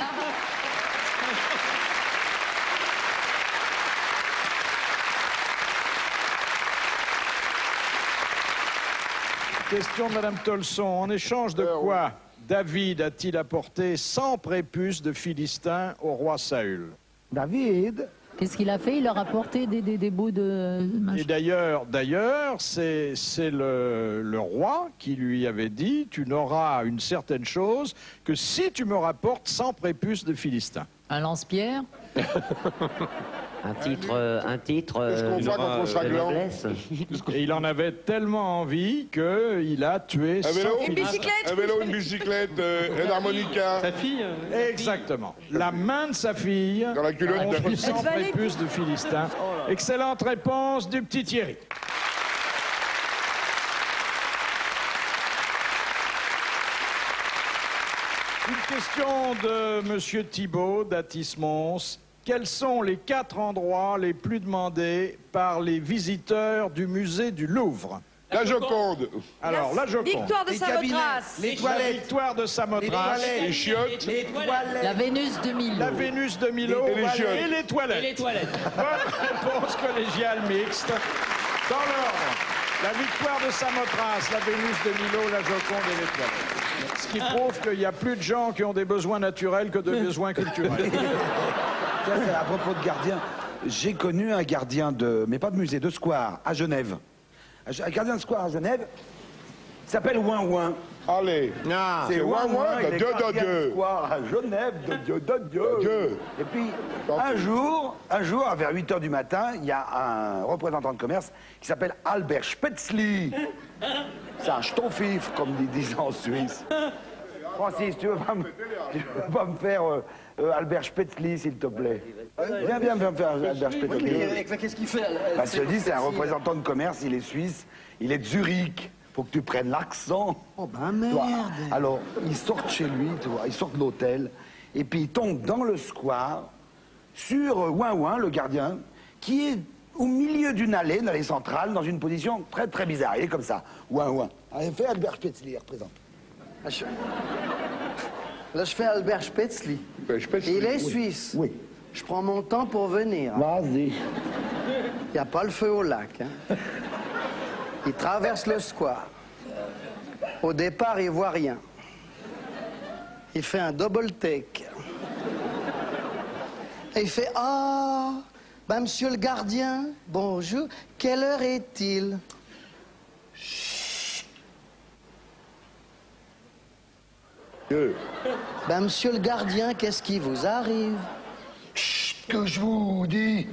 Question de Madame Tolson. En échange de quoi David a-t-il apporté 100 prépuces de Philistins au roi Saül? David? Qu'est-ce qu'il a fait? Il leur a porté des bouts de... Et d'ailleurs, c'est le roi qui lui avait dit « Tu n'auras une certaine chose que si tu me rapportes 100 prépuces de Philistins. » Un lance-pierre? Un titre Qu'est-ce qu'on voit quand on sera gland? Et il en avait tellement envie qu'il a tué 100 Philistins. Un vélo, une bicyclette, une harmonica. Sa fille Exactement. La main de sa fille dans la culotte contre 100 prépuces de Philistins. Excellente réponse du petit Thierry. Une question de Monsieur Thibault d'Atis-Mons. Quels sont les 4 endroits les plus demandés par les visiteurs du musée du Louvre? La Joconde. Alors, la Joconde. Victoire de Samothrace. Les toilettes. La victoire de Samothrace. Les chiottes. Les toilettes. La Vénus de Milo. La Vénus de Milo. Et les chiottes. Et les toilettes. Et les toilettes. Bonne réponse collégiale mixte. Dans l'ordre. La victoire de Samothrace, la Vénus de Milo, la Joconde et les toilettes. Ce qui prouve qu'il y a plus de gens qui ont des besoins naturels que de besoins culturels. Tiens, c'est à propos de gardien. J'ai connu un gardien de, mais pas de musée, de square, à Genève. Un gardien de square à Genève, il s'appelle Ouin Ouin. Allez. C'est Ouin Ouin, il est gardien de Dieu. square à Genève, de Dieu. Et puis, un jour, vers 8 h du matin, il y a un représentant de commerce qui s'appelle Albert Spätzli. C'est un schtofif, comme ils disent en Suisse. Francis, tu veux pas me faire Albert Spätzli, s'il te plaît? Viens me faire Albert Spätzli. Qu'est-ce qu'il fait? Parce que je dis, c'est un représentant de commerce, il est suisse, il est de Zurich. Faut que tu prennes l'accent. Oh ben merde. Alors, ils sortent chez lui, tu vois, ils sortent de l'hôtel, et puis ils tombent dans le square sur Ouin Ouin, le gardien, qui est au milieu d'une allée centrale, dans une position très très bizarre. Il est comme ça. Ouin Ouin. Allez, fais Albert Spätzli, représente. Là, je fais Albert Spätzli. Il est suisse. Oui. Je prends mon temps pour venir. Vas-y. Il n'y a pas le feu au lac. Hein. Il traverse le square. Au départ, il voit rien. Il fait un double take. Et il fait « Ah, ben, monsieur le gardien, bonjour, quelle heure est-il » Ben, monsieur le gardien, qu'est-ce qui vous arrive? Chut, que je vous dis.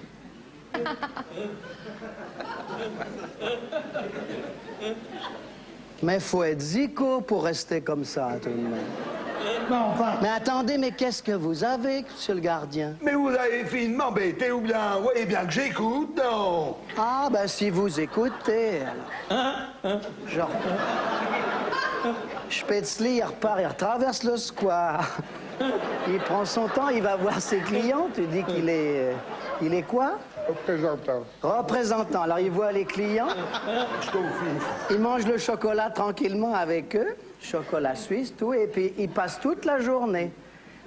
Mais faut être zico pour rester comme ça, tout de même. Non, enfin... Mais attendez, mais qu'est-ce que vous avez, monsieur le gardien? Mais vous avez fini de m'embêter ou bien, vous voyez bien que j'écoute, non? Ah, ben si vous écoutez, alors. Genre... Spätzli, il repart, il retraverse le square. Il prend son temps, il va voir ses clients. Tu dis qu'il est... Il est quoi? Représentant. Représentant. Alors, il voit les clients. Il mange le chocolat tranquillement avec eux. Chocolat suisse, tout. Et puis, il passe toute la journée.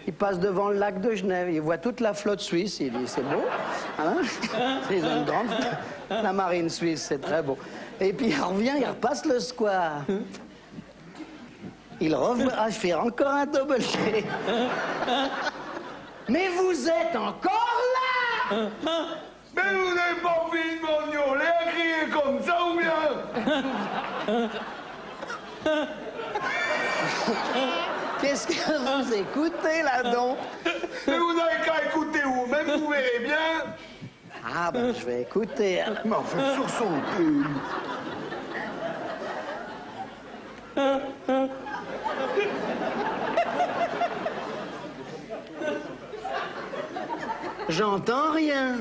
Il passe devant le lac de Genève. Il voit toute la flotte suisse. Il dit, c'est beau. Hein? C'est une grande... La marine suisse, c'est très beau. Et puis, il revient, il repasse le square. Il revient, je fais encore un double T. Mais vous êtes encore là! Mais vous n'avez pas envie de m'ognoler à crier comme ça ou bien? Qu'est-ce que vous écoutez là-dedans? Mais vous n'avez qu'à écouter vous-même, vous verrez bien. Ah ben, je vais écouter. Hein. Mais en fait, sur son cul. J'entends rien.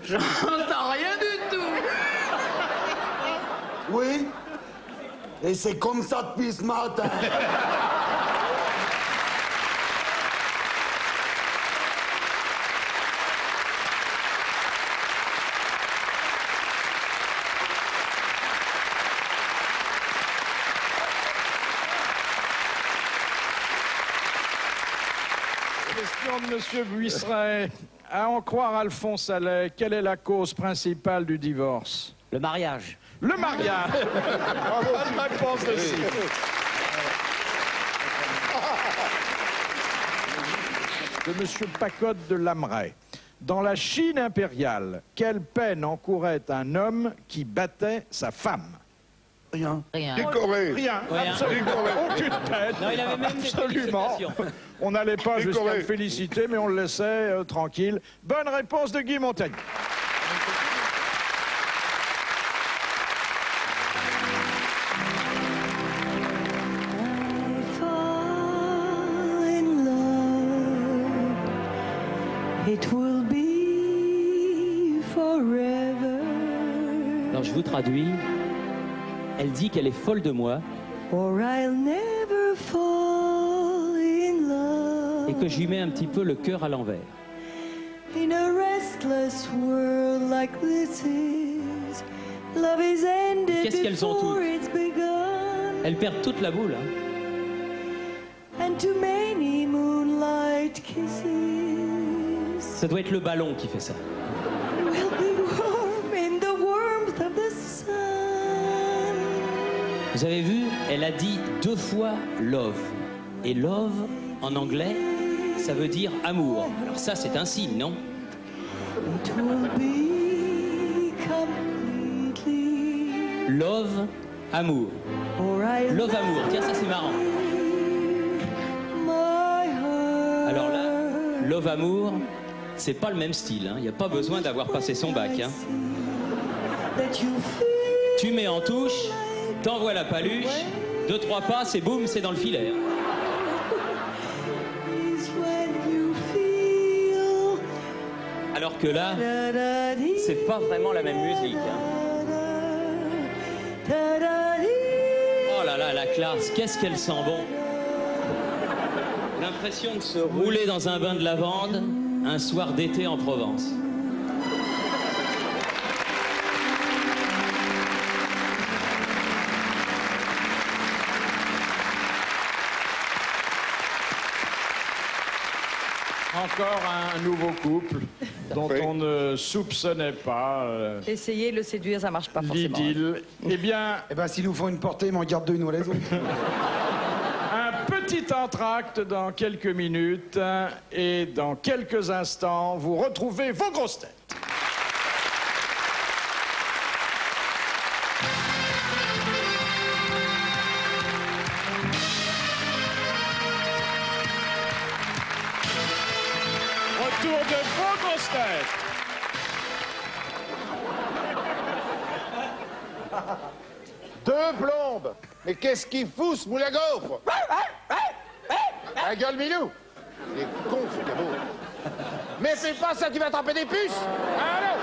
J'entends rien du tout. Oui. Et c'est comme ça depuis ce matin. Question de Monsieur Buisseret. À en croire Alphonse Allais, quelle est la cause principale du divorce? Le mariage. Le mariage. Bonne réponse aussi. De Monsieur Pacotte de Lameray. Dans la Chine impériale, quelle peine encourait un homme qui battait sa femme? Rien. Rien. Décoré. Rien, Rien. absolument. Aucune peine. Non, il avait même des absolument. félicitations. On n'allait pas jusqu'à Décoré. le féliciter, mais on le laissait tranquille. Bonne réponse de Guy Montagnier. It will be forever. Alors je vous traduis. Elle dit qu'elle est folle de moi. Or I'll never fall in love. Et que je lui mets un petit peu le cœur à l'envers. In a restless world like this is, love is ended Qu'est-ce qu'elles ont before toutes? it's begun. Elles perdent toute la boule. Hein. And too many moonlight kisses Ça doit être le ballon qui fait ça. will be warm in the warmth of the sun. Vous avez vu, elle a dit 2 fois love. Et love, en anglais, ça veut dire amour. Alors ça, c'est un signe, non? It will be completely Love, amour. or I Love, amour. Tiens, ça, c'est marrant. my heart. Alors là, love, amour, c'est pas le même style. Il n'y a pas besoin d'avoir passé son bac. Hein. That you feel Tu mets en touche, t'envoies la paluche, 2-3 passes et boum, c'est dans le filet. Hein. is when you feel Alors que là, c'est pas vraiment la même musique. Hein. Oh là là, la classe, qu'est-ce qu'elle sent bon. L'impression de se rouler dans un bain de lavande un soir d'été en Provence. Encore un nouveau couple dont on ne soupçonnait pas Essayez de le séduire, ça marche pas forcément. l'idylle. Eh bien, s'ils nous font une portée, mais on garde 2, nous les autres. un petit entracte dans quelques minutes et dans quelques instants, vous retrouvez vos grosses têtes. Retour de vos grosses têtes. Deux plombes. Mais qu'est-ce qu'il fout, ce moule à gaufre? La gueule, Milou. Il est con, ce cabot. Mais fais pas ça, tu vas attraper des puces. Allô.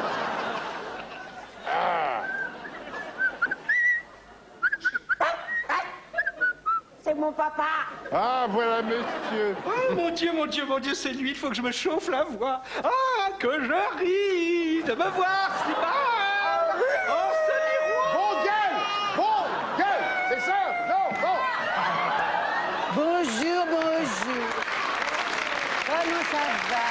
C'est mon papa. Ah, voilà, monsieur. Oh mon Dieu, mon Dieu, mon Dieu, c'est lui, il faut que je me chauffe la voix. Ah, que je ris de me voir si mal. Oh, ce miroir. Bon gueule. Bon gueule. C'est ça? Non, bon. Bonjour, bonjour. Comment ça va?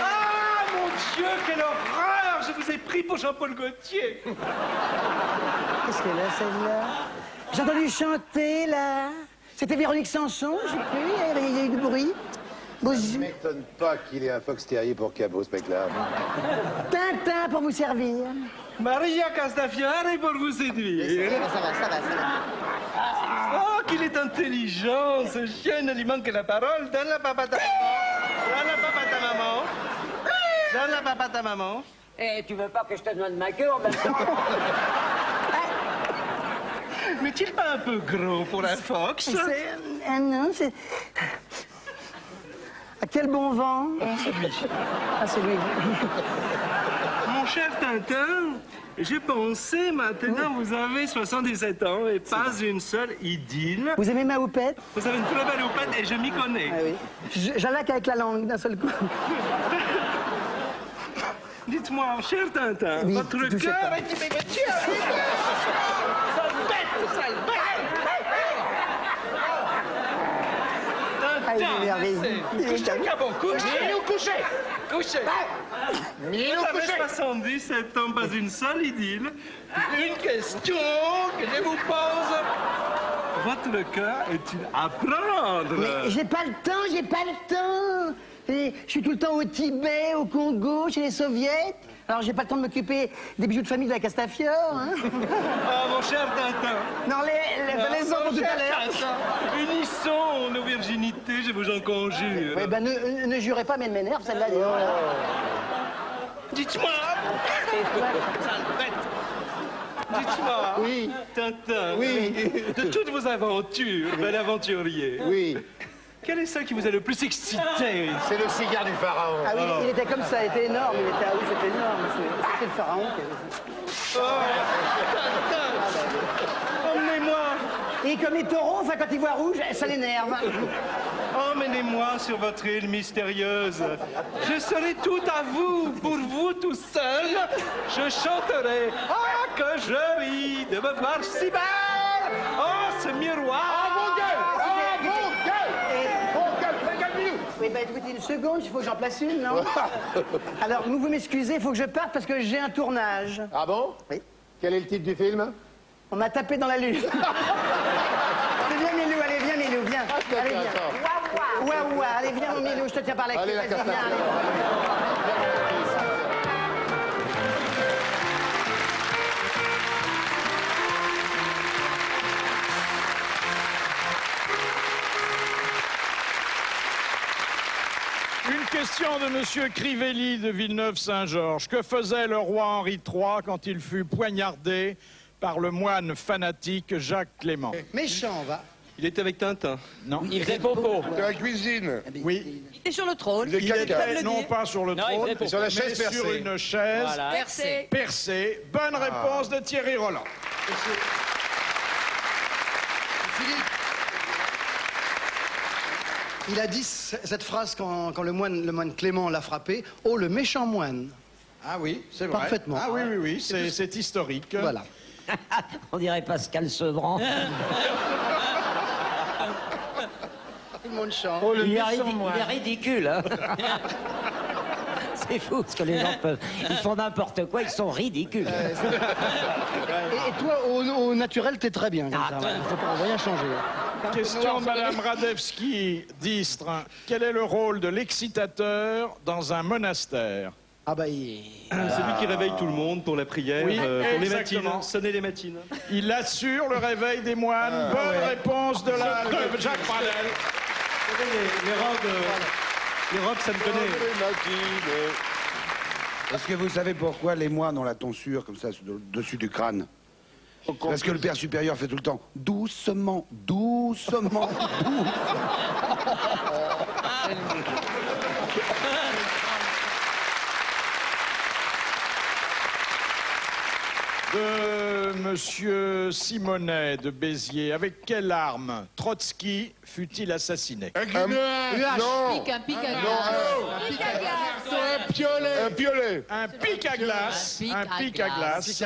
Ah, mon Dieu, quelle horreur. Je vous ai pris pour Jean-Paul Gaultier. Qu'est-ce qu'elle a, celle-là? J'ai entendu chanter, là. C'était Véronique Sanson, j'ai cru. Il y a eu du bruit. Bonjour. Ça ne m'étonne pas qu'il ait un fox terrier pour cabot, ce mec-là. Tintin pour vous servir. Maria Castafiore pour vous séduire. Ça va. Oh, qu'il est intelligent, ce chien, ne lui manque la parole. Donne la papa à ta maman. Donne la papa à ta maman. Donne la papa à ta maman. Eh, tu veux pas que je te donne ma queue en même temps? Mais est-il pas un peu gros pour un fox? Non, c'est... À quel bon vent? C'est lui. Ah, c'est lui. Mon cher Tintin, j'ai pensé, maintenant vous avez 77 ans et pas une seule idylle. Vous aimez ma houppette? Vous avez une très belle houppette et je m'y connais. Ah oui. J'allaque avec la langue d'un seul coup. Dites-moi, cher Tintin, Oui, votre touchez cœur pas. est il me tue. Sale bête, sale bête. Ah, il est merveilleux. Couchez, cabot, couchez. Milou, couché. Couchez. Milou, Vous avez couché. 77 ans, pas une seule idylle. Une question que je vous pose. Votre cœur est-il à prendre? Mais j'ai pas le temps. Et je suis tout le temps au Tibet, au Congo, chez les Soviets. Alors j'ai pas le temps de m'occuper des bijoux de famille de la Castafiore, hein. Ah, mon cher Tintin. Non, les autres tout à l'heure. Unissons nos virginités, je vous en conjure. Oui, ben ne jurez pas, mais elle m'énerve, celle-là. dis donc, là. Dites-moi. Sale bête. Dites-moi. Oui. Tintin. Oui. De toutes vos aventures, bel aventurier. Oui. Quelle est celle qui vous a le plus excité? C'est le cigare du pharaon. Ah oui, il était comme ça, il était énorme, il était, ah oui, c'était énorme, c'était le pharaon qui avait... Emmenez-moi. Et comme les taureaux, enfin, quand ils voient rouge, ça l'énerve. Emmenez-moi sur votre île mystérieuse. Je serai tout à vous, pour vous tout seul. Je chanterai. Ah, que je ris de me voir si belle. Oh, ce miroir. Oui, bah écoutez, une seconde, il faut que j'en place une, non? Alors, vous m'excusez, il faut que je parte parce que j'ai un tournage. Ah bon? Oui. Quel est le titre du film? On m'a tapé dans la lune. Viens, Milou, allez, viens, Milou, viens. Allez, viens. Waouh, waouh, allez, viens, mon Milou, je te tiens par la queue. Allez, la vas-y, carte. viens, allez. Une question de Monsieur Crivelli de Villeneuve-Saint-Georges. Que faisait le roi Henri III quand il fut poignardé par le moine fanatique Jacques Clément? Méchant, va. Il était avec Tintin. Non. Il faisait popo. De la cuisine. Oui. Il était sur le trône. Il est caca. Non pas sur le Non, il trône, faisait popo. Sur la chaise mais percée. sur une chaise Voilà. Percé. percée. Bonne réponse de Thierry Roland. Il a dit cette phrase quand le moine Clément l'a frappé. Oh, le méchant moine. Ah oui, c'est vrai. Parfaitement. Ah oui, oui, oui, c'est historique. Voilà. On dirait Pascal Sevran. Tout le monde chante. Oh, il est ridicule. Hein. C'est fou ce que les gens peuvent. Ils font n'importe quoi, ils sont ridicules. Et toi, au naturel, t'es très bien. Comme ça, faut pas rien changer. Question de Madame Radewski d'Istres. Quel est le rôle de l'excitateur dans un monastère? Ah bah, C'est lui qui réveille tout le monde pour la prière, Oui, pour les exactement. matines, sonner les matines. Il assure le réveil des moines. Bonne réponse de Jacques Pradel. Les robes, ça me connaît. Est-ce que vous savez pourquoi les moines ont la tonsure comme ça dessus du crâne? Parce que le père supérieur fait tout le temps doucement, doucement, doucement. De Monsieur Simonet de Béziers. Avec quelle arme Trotsky fut-il assassiné? Un pic à glace. Un piolet. Un pic à glace. Un pic à glace.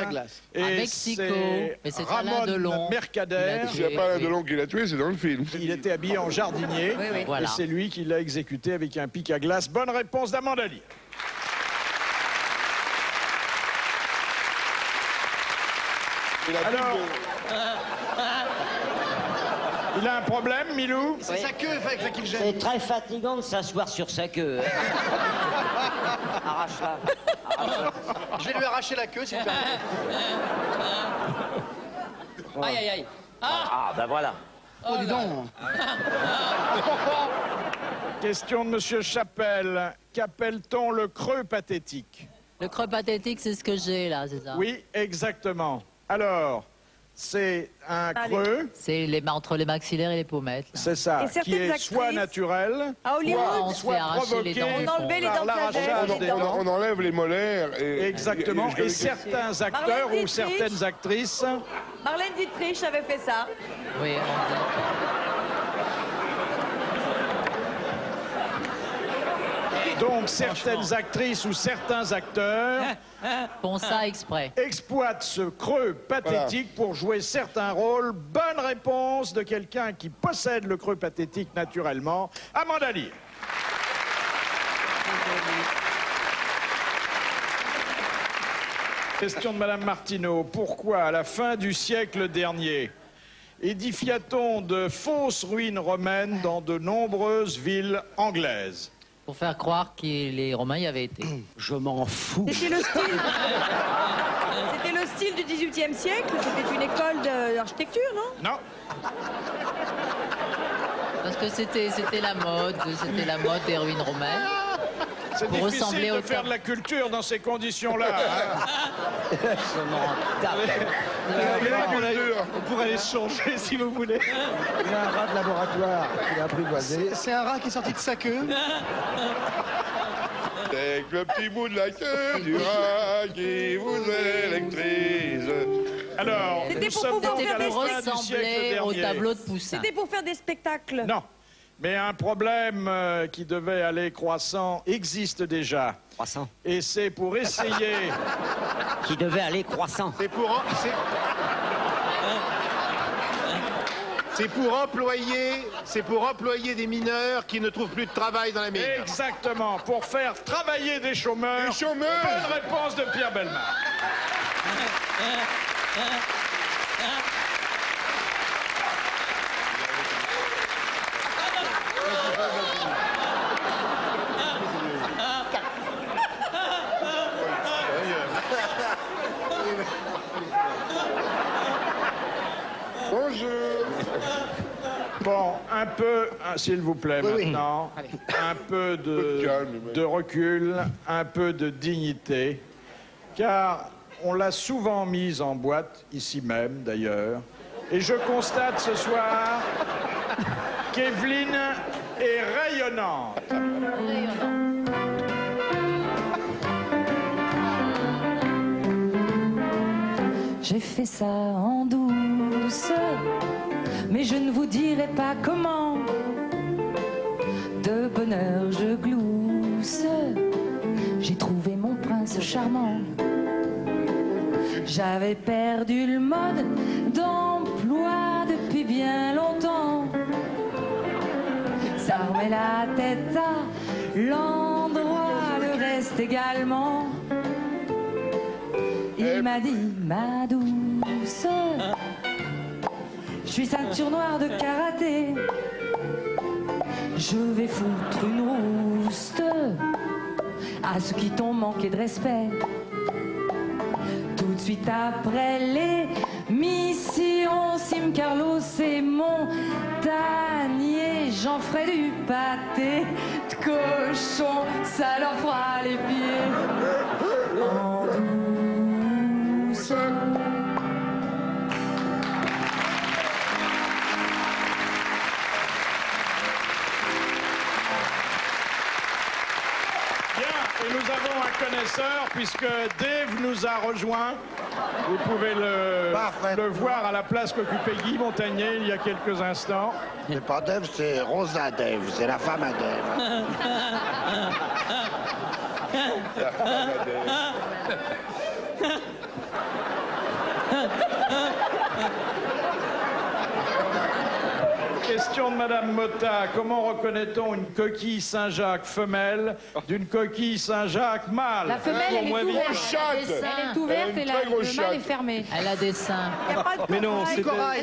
À Mexico. Mais c'est Alain Ramon Delon. Mercader. S'il n'y a pas Alain Delon qui l'a tué, c'est dans le film. Il était habillé en jardinier. oui. Voilà. Et c'est lui qui l'a exécuté avec un pic à glace. Bonne réponse d'Amanda Lear. Alors, il a un problème, Milou? c'est sa queue qu'il gêne. C'est très fatigant de s'asseoir sur sa queue. Arrache-la. Je vais lui arracher la queue, s'il te plaît. Aïe, aïe, aïe. Ah, ben voilà. Oh, dis donc. Question de Monsieur Chapelle. Qu'appelle-t-on le creux pathétique? Le creux pathétique, c'est ce que j'ai là, c'est ça? Oui, exactement. Alors, c'est un creux, C'est entre les maxillaires et les pommettes. là. c'est ça, Et qui certaines est soit actrices- naturel, À Hollywood, on se fait arracher provoqué les dents du On enlevait les par dents de l'arrachage sagesse, des les dents. dents. On enlève les molaires et... Exactement. Et je- certains acteurs Marlène ou Dietrich. certaines actrices Marlène Dietrich avait fait ça. Oui, donc certaines actrices ou certains acteurs font ça exprès. exploitent ce creux pathétique pour jouer certains rôles. Bonne réponse de quelqu'un qui possède le creux pathétique naturellement, Amanda Lear. Question de Madame Martineau. Pourquoi, à la fin du siècle dernier, édifia-t-on de fausses ruines romaines dans de nombreuses villes anglaises? Pour faire croire que les Romains y avaient été. Je m'en fous. C'était le style. C'était le style du XVIIIe siècle. C'était une école d'architecture, non? Non. Parce que c'était la mode des ruines romaines. C'est Pour difficile ressembler de au faire top. de la culture dans ces conditions-là. Hein. On pourrait les changer si vous voulez. Il a un rat de laboratoire qu'il a apprivoisé. C'est un rat qui est sorti de sa queue. C'est que le petit bout de la queue du rat qui vous électrise. Alors, C'était nous pour sommes pouvoir donc faire à la des fin du siècle Ressembler au dernier. tableau de Poussin. C'était pour faire des spectacles. Non, mais un problème qui devait aller croissant existe déjà. Croissant. Et c'est pour essayer... Qui devait aller croissant. C'est pour employer des mineurs qui ne trouvent plus de travail dans la mine. Exactement, pour faire travailler des chômeurs. Des chômeurs. Bonne réponse de Pierre Bellemare. Bonjour. Bon, un peu, s'il vous plaît, Oui, oui. maintenant, un peu de recul, un peu de dignité, car on l'a souvent mise en boîte, ici même d'ailleurs, et je constate ce soir qu'Evelyne est rayonnante. J'ai fait ça en douce, mais je ne vous dirai pas comment. De bonne heure je glousse, j'ai trouvé mon prince charmant. J'avais perdu le mode d'emploi depuis bien longtemps. Ça remet la tête à l'endroit, le reste également. Il m'a dit, ma douce, je suis ceinture noire de karaté. Je vais foutre une rouste à ceux qui t'ont manqué de respect. Tout de suite après l'émission, Sim Carlos et Montagnier, j'en ferai du pâté de cochon, ça leur fera les pieds en douce. Et nous avons un connaisseur, puisque Dave nous a rejoint. Vous pouvez le voir à la place qu'occupait Guy Montagnier il y a quelques instants. C'est pas Dave, c'est Rosa Dave, c'est la femme à Dave. La femme à Dave. Question de Madame Motta. Comment reconnaît-on une coquille Saint-Jacques femelle d'une coquille Saint-Jacques mâle? La femelle, elle est ouverte. chatte. Elle est ouverte et le mâle est fermé. Elle a des seins. Il n'y a pas de Mais non, corail. c'est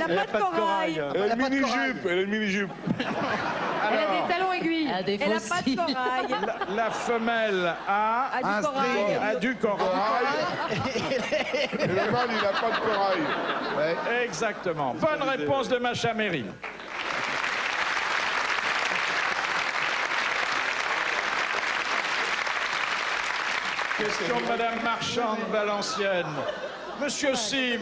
Elle n'a pas de corail. Elle a une mini-jupe, elle a une mini-jupe. Elle a des talons aiguilles. Elle a des Elle n'a pas de fossiles. corail. La femelle a A du corail. du corail. Et le mâle, il n'a pas de corail. Exactement. Bonne réponse de Macha Merrill. Question de Madame Marchand de Valenciennes. Monsieur Sim,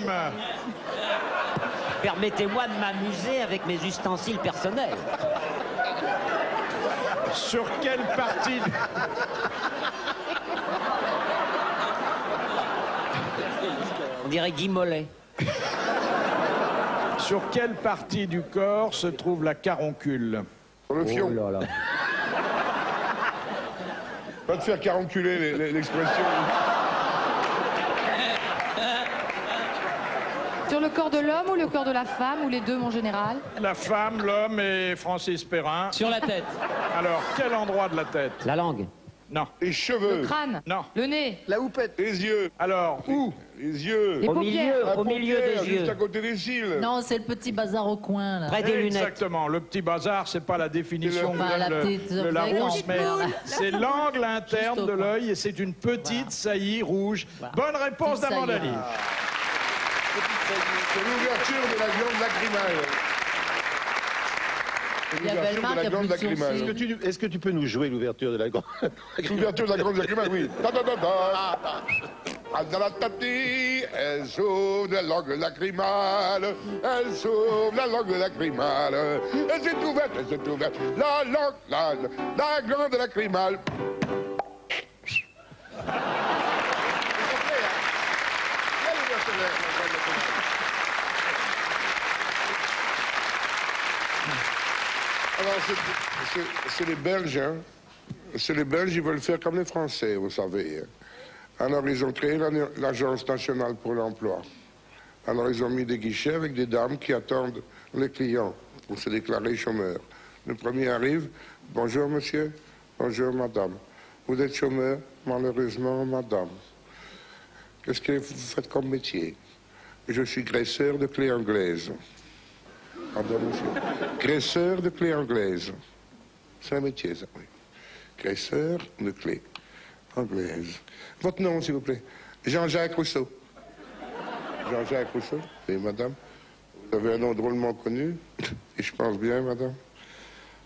Permettez-moi de m'amuser avec mes ustensiles personnels. sur quelle partie... On dirait Guy Mollet. Sur quelle partie du corps se trouve la caroncule? Sur le fion. Oh là là. Pas de faire caronculer l'expression. Sur le corps de l'homme ou le corps de la femme, ou les deux en général? La femme, l'homme et Francis Perrin. Sur la tête. Alors, quel endroit de la tête? La langue. Non. Les cheveux. Le crâne? Non. Le nez? La houppette. Les yeux. Alors, où? Les yeux. Les paupières? La Au milieu paupière, des yeux. Juste à côté des cils. Non, c'est le petit bazar au coin, là. Près des lunettes. Exactement. Le petit bazar, c'est pas la définition Enfin, que la donne petite- le vous avez Larousse, compris. mais c'est l'angle interne Juste au de coin. l'œil et c'est une petite saillie rouge. Voilà. Bonne réponse Petite d'Amanda saillie. Leaf. C'est l'ouverture de la glande lacrymale. C'est l'ouverture de la grande lacrymale. Est-ce que tu peux nous jouer l'ouverture de la grande L'ouverture de la grande lacrymale, oui. Elle s'ouvre la langue lacrymale, elle s'ouvre la langue lacrymale, elle s'est ouverte, la langue, la grande lacrymale. Alors, c'est les Belges, hein. C'est les Belges, ils veulent faire comme les Français, vous savez. Alors, ils ont créé l'Agence nationale pour l'emploi. Alors, ils ont mis des guichets avec des dames qui attendent les clients pour se déclarer chômeurs. Le premier arrive, bonjour monsieur, bonjour madame. Vous êtes chômeur? Malheureusement, madame. Qu'est-ce que vous faites comme métier? Je suis graisseur de clés anglaises. Pardon, monsieur. Graisseur de clés anglaises. C'est un métier, ça, oui. Graisseur de clés anglaises. Votre nom, s'il vous plaît? Jean-Jacques Rousseau. Jean-Jacques Rousseau? Oui, madame. Vous avez un nom drôlement connu. Et je pense bien, madame.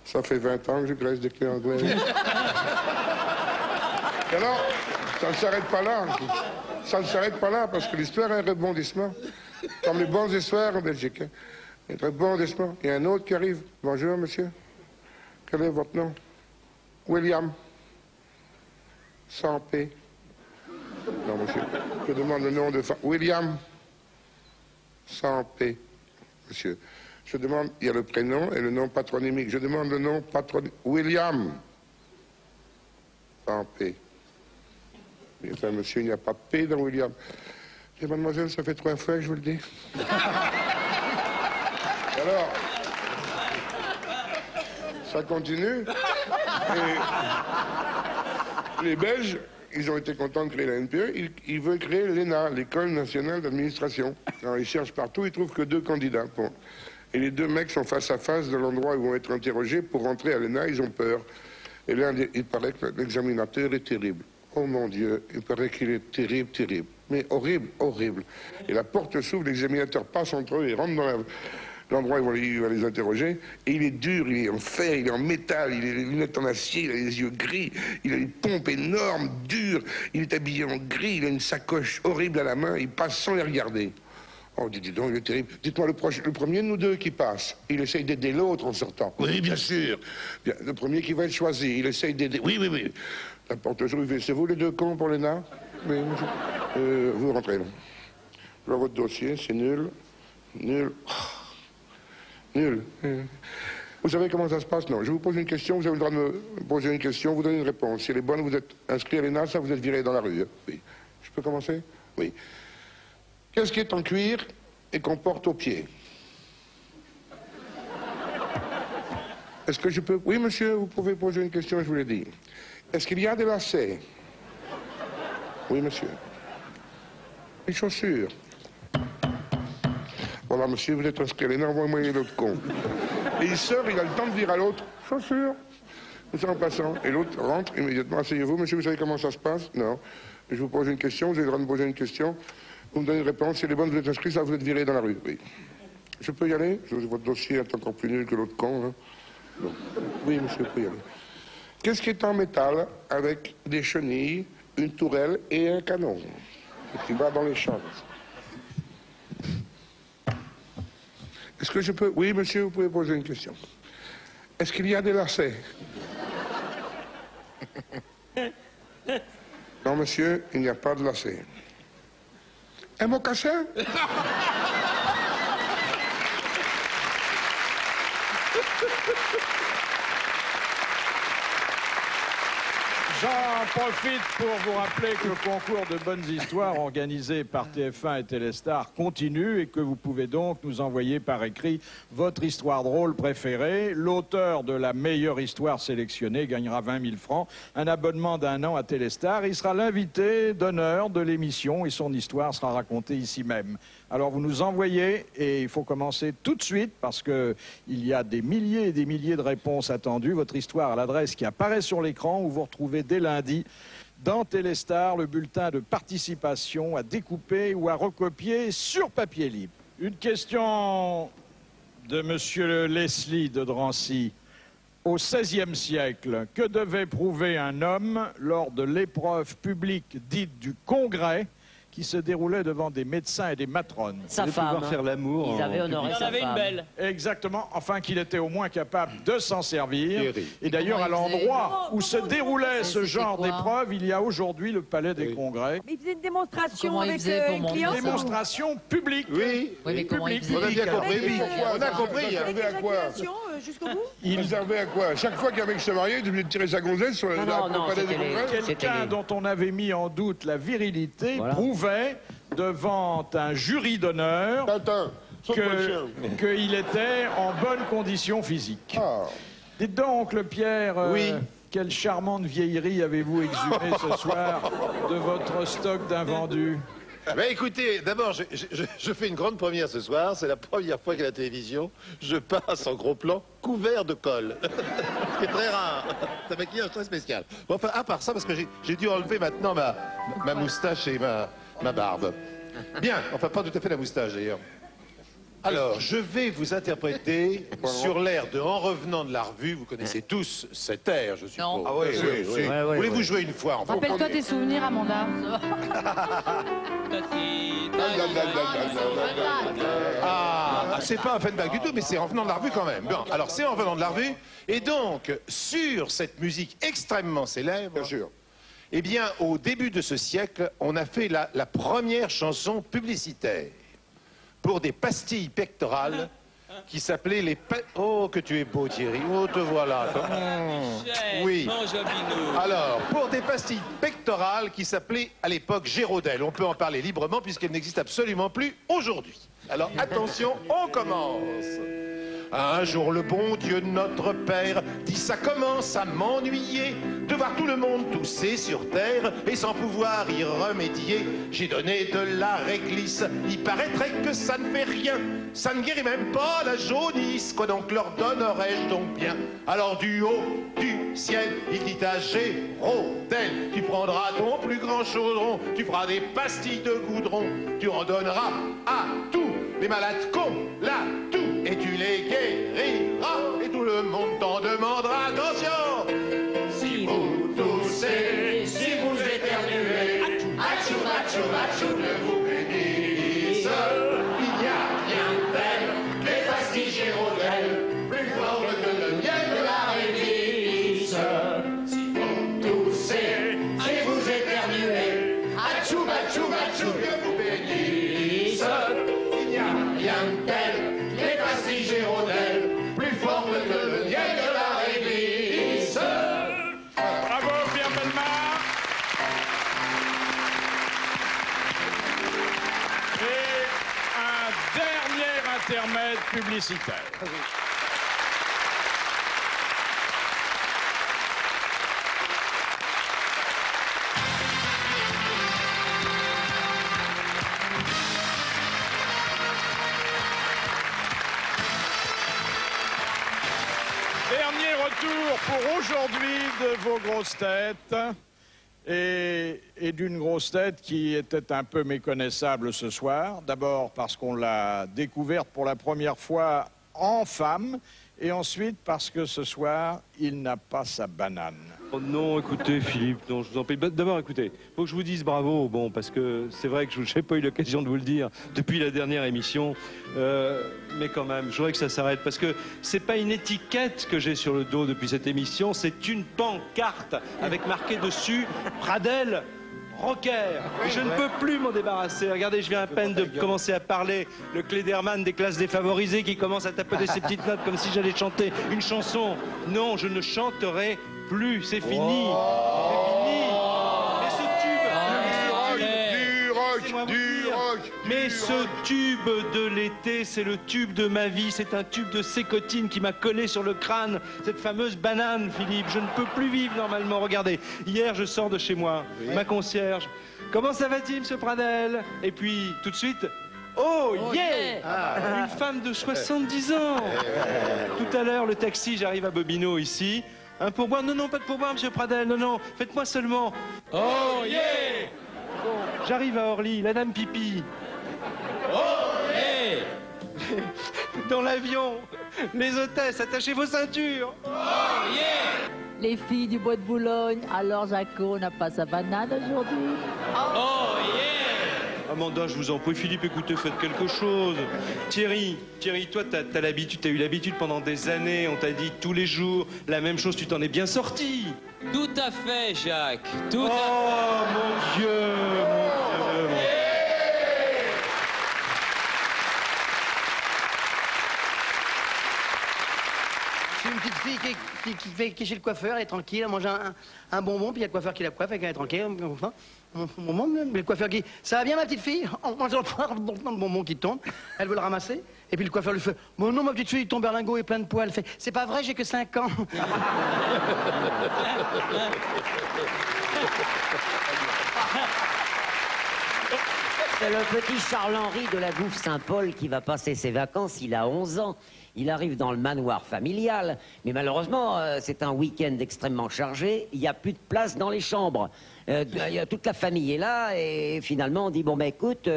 Ça fait 20 ans que je graisse des clés anglaises. Et alors, ça ne s'arrête pas là. Ça ne s'arrête pas là, parce que l'histoire est un rebondissement. Comme les bonnes histoires en Belgique. Hein. Un rebondissement. Il y a un autre qui arrive. Bonjour, monsieur. Quel est votre nom? William. Sans P. Non, monsieur. Je demande le nom de... William. Sans P. Monsieur. Je demande... Il y a le prénom et le nom patronymique. Je demande le nom patronymique. William. Sans P. Mais enfin, monsieur, il n'y a pas de P dans William. Et mademoiselle, ça fait 3 fois que je vous le dis. Alors, ça continue. Et les Belges, ils ont été contents de créer la NPE. Ils veulent créer l'ENA, l'École nationale d'administration. Alors, ils cherchent partout, ils trouvent que 2 candidats. Bon. Et les 2 mecs sont face à face dans l'endroit où ils vont être interrogés. Pour rentrer à l'ENA, ils ont peur. Et là, il paraît que l'examinateur est terrible. Oh mon Dieu, il paraît qu'il est terrible, terrible. Mais horrible, horrible. Et la porte s'ouvre, l'examinateur passe entre eux, il rentre dans l'endroit où il va les interroger. Et il est dur, il est en fer, il est en métal, il a les lunettes en acier, il a les yeux gris, il a une pompe énorme, dure, il est habillé en gris, il a une sacoche horrible à la main, il passe sans les regarder. Oh, dis donc, il est terrible. Dites-moi, le premier de nous 2 qui passe, il essaye d'aider l'autre en sortant. Oui, bien sûr. Bien, le premier qui va être choisi, il essaye d'aider... Oui, oui, oui. La porte s'ouvre, c'est vous les 2 cons pour l'ENA? Oui, vous rentrez là. Je vois votre dossier, c'est nul. Nul. Nul. Vous savez comment ça se passe? Non. Je vous pose une question, vous avez le droit de me poser une question, vous donnez une réponse. Si elle est bonne, vous êtes inscrit à l'ENA, ça vous êtes viré dans la rue. Hein? Oui. Je peux commencer? Oui. Qu'est-ce qui est en cuir et qu'on porte aux pieds? Est-ce que je peux... Oui, monsieur, vous pouvez poser une question, je vous l'ai dit. Est-ce qu'il y a des lacets? Oui, monsieur. Les chaussures? Voilà, monsieur, vous êtes inscrit à l'ENA, envoyez-moi l'autre con. Et il sort, il a le temps de dire à l'autre, chaussures. C'est en passant. Et l'autre rentre immédiatement. Asseyez-vous, monsieur, vous savez comment ça se passe? Non. Je vous pose une question, vous avez le droit de me poser une question. Vous me donnez une réponse, si elle est bonne, vous êtes inscrit, ça vous êtes viré dans la rue. Oui. Je peux y aller? Votre dossier est encore plus nul que l'autre con. Hein? Non. Oui, monsieur, vous pouvez y aller. Qu'est-ce qui est en métal avec des chenilles, une tourelle et un canon? Et qui va dans les champs. Est-ce que je peux... Oui, monsieur, vous pouvez poser une question. Est-ce qu'il y a des lacets? Non, monsieur, il n'y a pas de lacets. Un mocassin? J'en profite pour vous rappeler que le concours de bonnes histoires organisé par TF1 et Téléstar continue et que vous pouvez donc nous envoyer par écrit votre histoire drôle préférée. L'auteur de la meilleure histoire sélectionnée gagnera 20 000 francs, un abonnement d'1 an à Téléstar. Il sera l'invité d'honneur de l'émission et son histoire sera racontée ici même. Alors vous nous envoyez et il faut commencer tout de suite parce qu'il y a des milliers et des milliers de réponses attendues. Votre histoire à l'adresse qui apparaît sur l'écran où vous retrouvez dès lundi dans Téléstar le bulletin de participation à découper ou à recopier sur papier libre. Une question de Monsieur Leslie de Drancy. Au XVIe siècle, que devait prouver un homme lors de l'épreuve publique dite du Congrès qui se déroulait devant des médecins et des matrones? Sa femme. Pouvoir faire l'amour. Ils avaient honoré sa femme. belle. Exactement, enfin qu'il était au moins capable de s'en servir. Thierry. Et d'ailleurs, à l'endroit où se déroulait ce genre quoi d'épreuve, il y a aujourd'hui le Palais des Congrès. Mais il faisait une démonstration Comment il avec faisait pour une monter cliente. Une démonstration publique. Oui. Oui, mais comment il faisait? On a bien compris. On a compris. Réservé à quoi? Jusqu'au bout. Réservé à quoi? Chaque fois qu'un mec se mariait, il devait tirer sa gonzesse sur le Palais des Congrès. Quelqu'un dont on avait mis en doute la virilité prouvait devant un jury d'honneur qu'il était en bonne condition physique. Dites donc, le Pierre, quelle charmante vieillerie avez-vous exhumé ce soir de votre stock d'invendus? Ben écoutez, d'abord, je fais une grande première ce soir. C'est la première fois qu'à la télévision, je passe en gros plan couvert de colle. Ce qui est très rare. C'est un maquillage très spécial. Bon, enfin, à part ça, parce que j'ai dû enlever maintenant ma moustache et ma barbe. Bien, enfin pas tout à fait la moustache d'ailleurs. Alors, je vais vous interpréter sur l'air de En revenant de la revue. Vous connaissez tous cet air, je suppose. Non. Ah oui, oui. Voulez-vous jouer une fois enfin? Rappelle-toi tes souvenirs, Amanda. Ah, c'est pas un Offenbach du tout, mais c'est En venant de la revue quand même. Bon, alors c'est En venant de la revue. Et donc, sur cette musique extrêmement célèbre... Bien sûr. Eh bien, au début de ce siècle, on a fait la première chanson publicitaire pour des pastilles pectorales qui s'appelaient les... Oh, que tu es beau, Thierry. Oh, te voilà. Oui. Alors, pour des pastilles pectorales qui s'appelaient à l'époque Gérodel. On peut en parler librement puisqu'elles n'existent absolument plus aujourd'hui. Alors, attention, on commence. Un jour le bon Dieu notre Père dit ça commence à m'ennuyer de voir tout le monde tousser sur terre et sans pouvoir y remédier. J'ai donné de la réglisse, il paraîtrait que ça ne fait rien, ça ne guérit même pas la jaunisse. Quoi donc leur donnerais-je donc bien? Alors du haut du ciel, il dit à Gérodel, tu prendras ton plus grand chaudron, tu feras des pastilles de goudron, tu en donneras à tous les malades qu'on l'a tout et tu les guériras et tout le monde t'en demandera. Attention, si vous toussez, si vous éternuez, achou, achou, achou, ne vous bénisse. Il n'y a rien de tel, les pastilles Gérodel, plus fortes que le miel de la réglisse. Si vous toussez, si vous éternuez, achou, achou, achou, que vous bénisse. Il n'y a rien de tel, les pastilles Gérodel, plus fortes que le miel de la réglisse. Bravo, Pierre Bellemare. Et un dernier intermède publicitaire. Dernier retour pour aujourd'hui de vos grosses têtes et d'une grosse tête qui était un peu méconnaissable ce soir. D'abord parce qu'on l'a découverte pour la première fois en femme et ensuite parce que ce soir, il n'a pas sa banane. Oh non, écoutez, Philippe, non, je vous en prie. D'abord, écoutez, faut que je vous dise bravo, bon, parce que c'est vrai que je n'ai pas eu l'occasion de vous le dire depuis la dernière émission, mais quand même, je voudrais que ça s'arrête, parce que c'est pas une étiquette que j'ai sur le dos depuis cette émission, c'est une pancarte avec marqué dessus Pradel rocker. Et je ne peux plus m'en débarrasser. Regardez, je viens à peine de commencer à parler. Le Klederman des classes défavorisées qui commence à taper ses petites notes comme si j'allais chanter une chanson. Non, je ne chanterai plus. C'est fini. C'est fini. Mais ce tube... Mais ce tube de l'été, c'est le tube de ma vie. C'est un tube de sécotine qui m'a collé sur le crâne. Cette fameuse banane, Philippe. Je ne peux plus vivre normalement. Regardez, hier, je sors de chez moi. Oui. Ma concierge. Comment ça va-t-il, monsieur Pradel? Et puis, tout de suite... Oh, yeah, Une femme de 70 ans. Tout à l'heure, le taxi, j'arrive à Bobino, ici. Un pourboire? Non, non, pas de pourboire, monsieur Pradel. Non, non, faites-moi seulement... Oh, yeah. Bon, j'arrive à Orly, la dame pipi. Oh, yeah. dans l'avion. Les hôtesses, attachez vos ceintures. Oh yeah! Les filles du bois de Boulogne, alors Jaco n'a pas sa banane aujourd'hui? Oh yeah! Amanda, je vous en prie, Philippe, écoutez, faites quelque chose. Thierry, toi, t'as l'habitude, t'as eu l'habitude pendant des années, on t'a dit tous les jours la même chose, tu t'en es bien sorti. Tout à fait, Jacques. Tout oh, à fait. Mon Dieu, mon Dieu. C'est une petite fille qui est chez le coiffeur, elle est tranquille, elle mange un bonbon, puis il y a le coiffeur qui la coiffe, elle est tranquille, enfin, un bonbon, mais le coiffeur qui... Ça va bien, ma petite fille? En mangeant le bonbon qui tombe, elle veut le ramasser, et puis le coiffeur lui fait « Bon non, ma petite fille, ton berlingot est plein de poils. » Elle fait « C'est pas vrai, j'ai que 5 ans. » C'est le petit Charles-Henri de la Gouffe Saint-Paul qui va passer ses vacances, il a 11 ans. Il arrive dans le manoir familial, mais malheureusement, c'est un week-end extrêmement chargé, il n'y a plus de place dans les chambres. Toute la famille est là, et finalement, on dit, bon, ben écoute,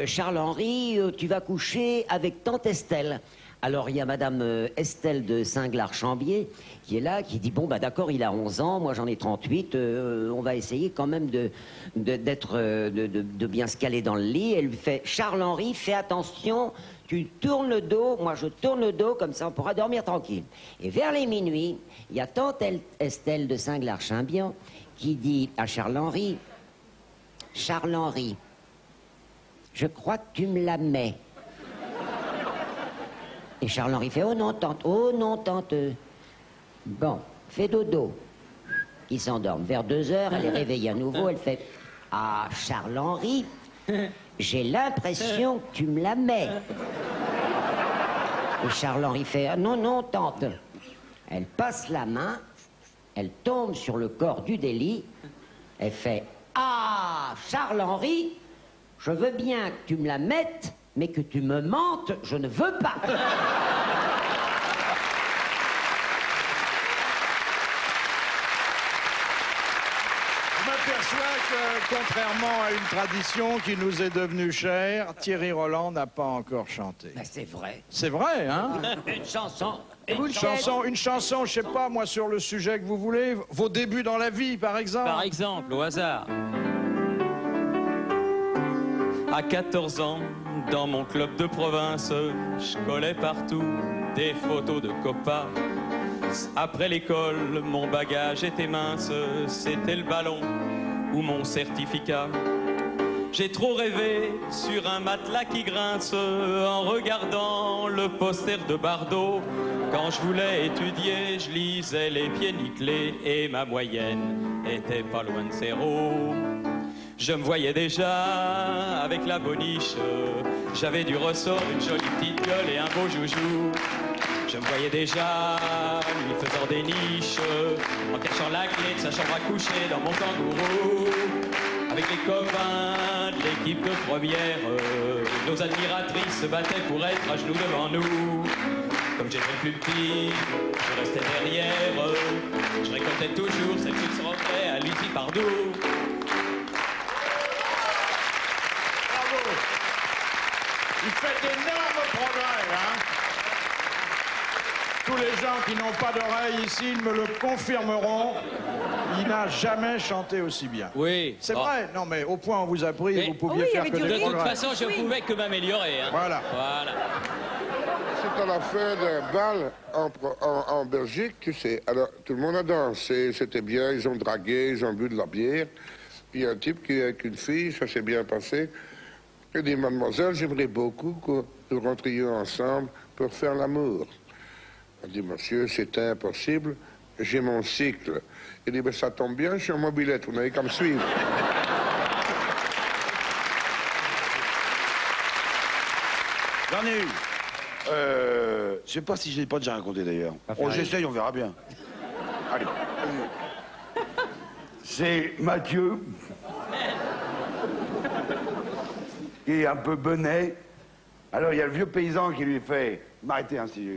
Charles-Henri, tu vas coucher avec tante Estelle. Alors, il y a madame Estelle de Singlard-Chambier qui est là, qui dit, bon, bah d'accord, il a 11 ans, moi j'en ai 38, on va essayer quand même de bien se caler dans le lit. Elle lui fait, Charles-Henri, fais attention, tu tournes le dos, moi je tourne le dos, comme ça on pourra dormir tranquille. Et vers les minuit, il y a tante Estelle de Singlard-Chambier qui dit à Charles-Henri, Charles-Henri, je crois que tu me la mets. Et Charles-Henri fait, oh non, tante, bon, fais dodo. Il s'endorme. Vers 2 heures, elle est réveillée à nouveau, elle fait, ah, Charles-Henri, j'ai l'impression que tu me la mets. Et Charles-Henri fait, ah, non, tante. Elle passe la main, elle tombe sur le corps du délit, elle fait, ah, Charles-Henri, je veux bien que tu me la mettes, mais que tu me mentes, je ne veux pas. Je m'aperçois que, contrairement à une tradition qui nous est devenue chère, Thierry Roland n'a pas encore chanté. Ben, c'est vrai. C'est vrai, hein? Une chanson. Une chanson, je sais pas, moi, sur le sujet que vous voulez. Vos débuts dans la vie, par exemple. Par exemple, au hasard. À 14 ans, dans mon club de province, je collais partout des photos de copains. Après l'école, mon bagage était mince, c'était le ballon ou mon certificat. J'ai trop rêvé sur un matelas qui grince en regardant le poster de Bardot. Quand je voulais étudier, je lisais les pieds nickelés et ma moyenne était pas loin de 0. Je me voyais déjà avec la boniche, j'avais du ressort, une jolie petite gueule et un beau joujou. Je me voyais déjà lui faisant des niches, en cachant la clé de sa chambre à coucher dans mon kangourou. Avec les copains de l'équipe de première, nos admiratrices se battaient pour être à genoux devant nous. Comme j'étais plus petit, je restais derrière, je récoltais toujours celles qui se rentraient à Lucie Pardou. Il fait d'énormes progrès, hein? Tous les gens qui n'ont pas d'oreilles ici me le confirmeront. Il n'a jamais chanté aussi bien. Oui. C'est vrai. Non, mais au point où on vous a pris, vous pouviez faire que des progrès. De toute façon, je ne pouvais que m'améliorer. Hein. Voilà. C'est à la fin d'un bal en Belgique, tu sais. Alors, tout le monde a dansé, c'était bien, ils ont dragué, ils ont bu de la bière. Puis il y a un type qui est avec une fille, ça s'est bien passé. Il dit, mademoiselle, j'aimerais beaucoup que nous rentrions ensemble pour faire l'amour. Elle dit, monsieur, c'est impossible, j'ai mon cycle. Il dit, ben, ça tombe bien, je suis en mobilette, vous n'avez qu'à me suivre. J'en ai eu. Je sais pas si je l'ai pas déjà raconté d'ailleurs. Oh, j'essaye, on verra bien. Allez. C'est Mathieu, qui est un peu benet. Alors il y a le vieux paysan qui lui fait... M'arrêtez ainsi.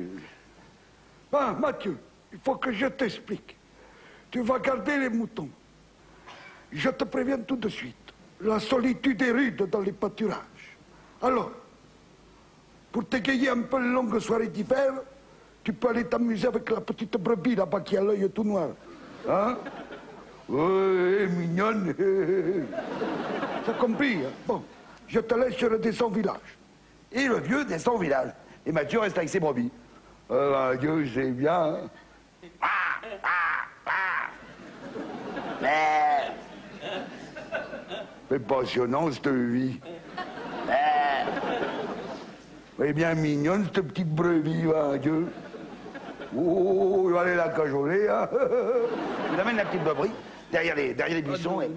Ah, Mathieu, il faut que je t'explique. Tu vas garder les moutons. Je te préviens tout de suite. La solitude est rude dans les pâturages. Alors, pour t'égayer un peu les longues soirées d'hiver, tu peux aller t'amuser avec la petite brebis là-bas qui a l'œil tout noir. Hein? Oui, mignonne. C'est compris, hein? Bon, je te laisse, je redescends au village. Et le vieux descend au village. Et Mathieu reste avec ses brebis. Dieu, c'est bien. C'est passionnant, cette vie. Elle est bien mignonne, cette petite brebis, va, Dieu. Oh, il va aller la cajoler, hein. Il amène la petite brebis derrière les buissons et...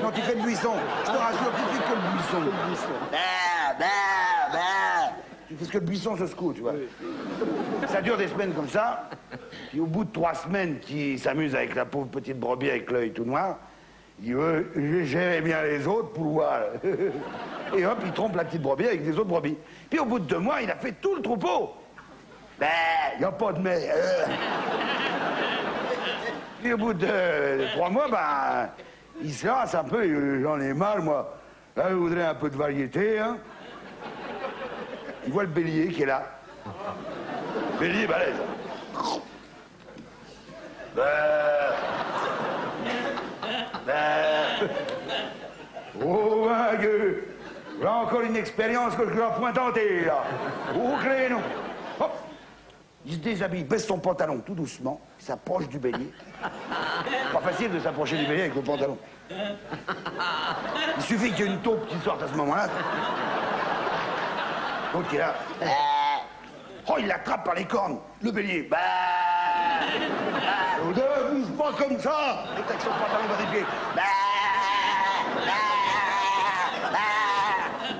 Non, tu fais le buisson. Je te rassure, tu fais que le buisson. Tu fais ce que le buisson se secoue, tu vois. Ça dure des semaines comme ça. Puis au bout de 3 semaines qu'il s'amuse avec la pauvre petite brebis avec l'œil tout noir, il veut gérer bien les autres pour voir. Et hop, il trompe la petite brebis avec des autres brebis. Puis au bout de 2 mois, il a fait tout le troupeau. Il n'y a pas de mais. Puis au bout de 3 mois, ben, il se lasse un peu. J'en ai marre, moi. Là, je voudrais un peu de variété, hein. Il voit le bélier qui est là. Bélier balèze. Oh, ma gueule. J'ai encore une expérience que je dois point tenter, là. Oh, créneau. Hop. Il se déshabille, baisse son pantalon tout doucement, il s'approche du bélier. Pas facile de s'approcher du bélier avec le pantalon. Il suffit qu'il y ait une taupe qui sorte à ce moment-là. L'autre qui est là. Oh, il l'attrape par les cornes, le bélier. Ne bouge pas comme ça. L'autre avec son pantalon va des pieds.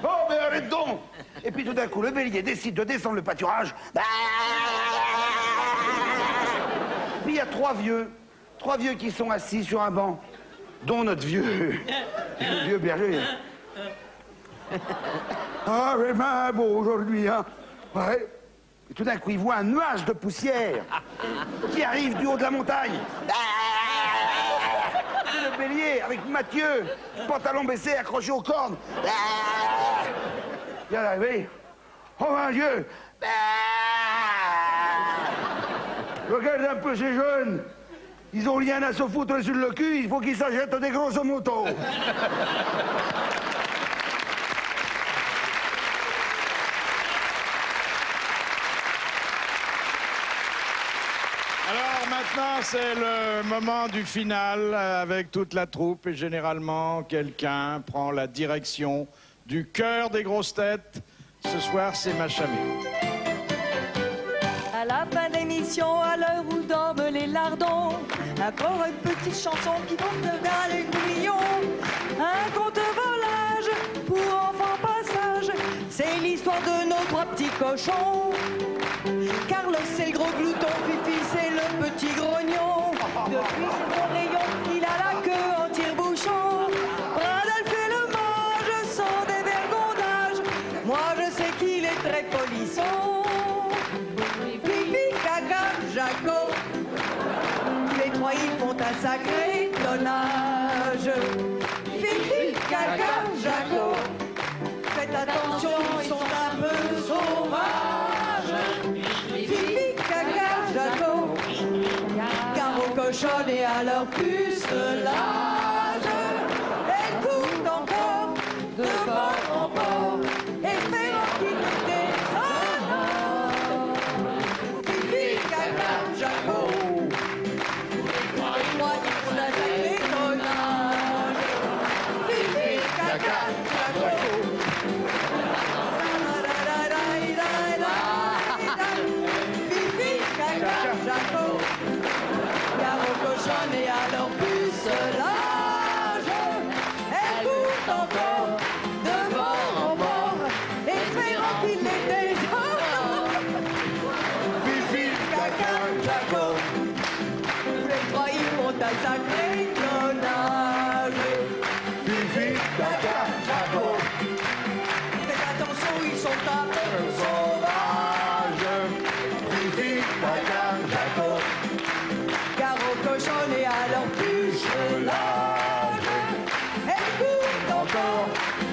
Oh, mais arrête donc. Et puis tout d'un coup, le bélier décide de descendre le pâturage. Puis il y a 3 vieux qui sont assis sur un banc, dont notre vieux berger. Ah, c'est bien beau aujourd'hui, hein. Ouais. Et tout d'un coup, il voit un nuage de poussière qui arrive du haut de la montagne. C'est le bélier avec Mathieu, pantalon baissé, accroché aux cornes. Il est arrivé. Oh mon Dieu! Regarde un peu ces jeunes. Ils ont rien à se foutre sur le cul, il faut qu'ils s'achètent des grosses motos. Alors maintenant, c'est le moment du final avec toute la troupe et généralement, quelqu'un prend la direction du cœur des grosses têtes. Ce soir, c'est Machamé. À la fin de l'émission, à l'heure où dorment les lardons, encore une petite chanson qui monte vers les grillons. Un conte volage pour enfants passage, c'est l'histoire de nos 3 petits cochons. Carlos, c'est le gros glouton, Fifi, c'est le petit grognon. Depuis son rayon, il a la queue en tire-bouchon. Bradel fait le mage sans dévergondage. Moi, je sais qu'il est très polisson. Fifi, Gaga, Jaco, les 3 ils font un sacré tonnage. Fifi, Gaga, Jaco, faites attention, ils sont un peu sauvages. Fifi, Gaga, Jaco, car aux cochonnes et à leur pucelage, elles courent encore de bord en bord, espérant qu'ils nous descendent. Fifi, Gaga, Jaco, les 3 ils font un sacré tonnage. Fifi, Gaga, Jaco. Jaco, car aux cochonnes et à leur pucelage, elles courent encore de bord en bord, espérant qu'ils les descendent. Fifi, Gaga, Jaco, les 3 ils font un sacré tonnage. Fifi, Gaga, Jaco, faites attention, ils sont un peu sauvages. Fifi, Gaga, Jaco, car aux cochonnes et à leur pucelage, elles courent encore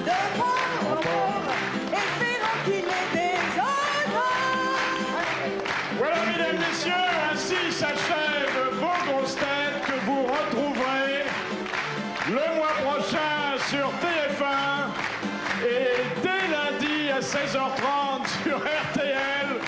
de bord en bord, espérant qu'il les descendent. le mois prochain sur TF1 et dès lundi à 16h30 sur RTL.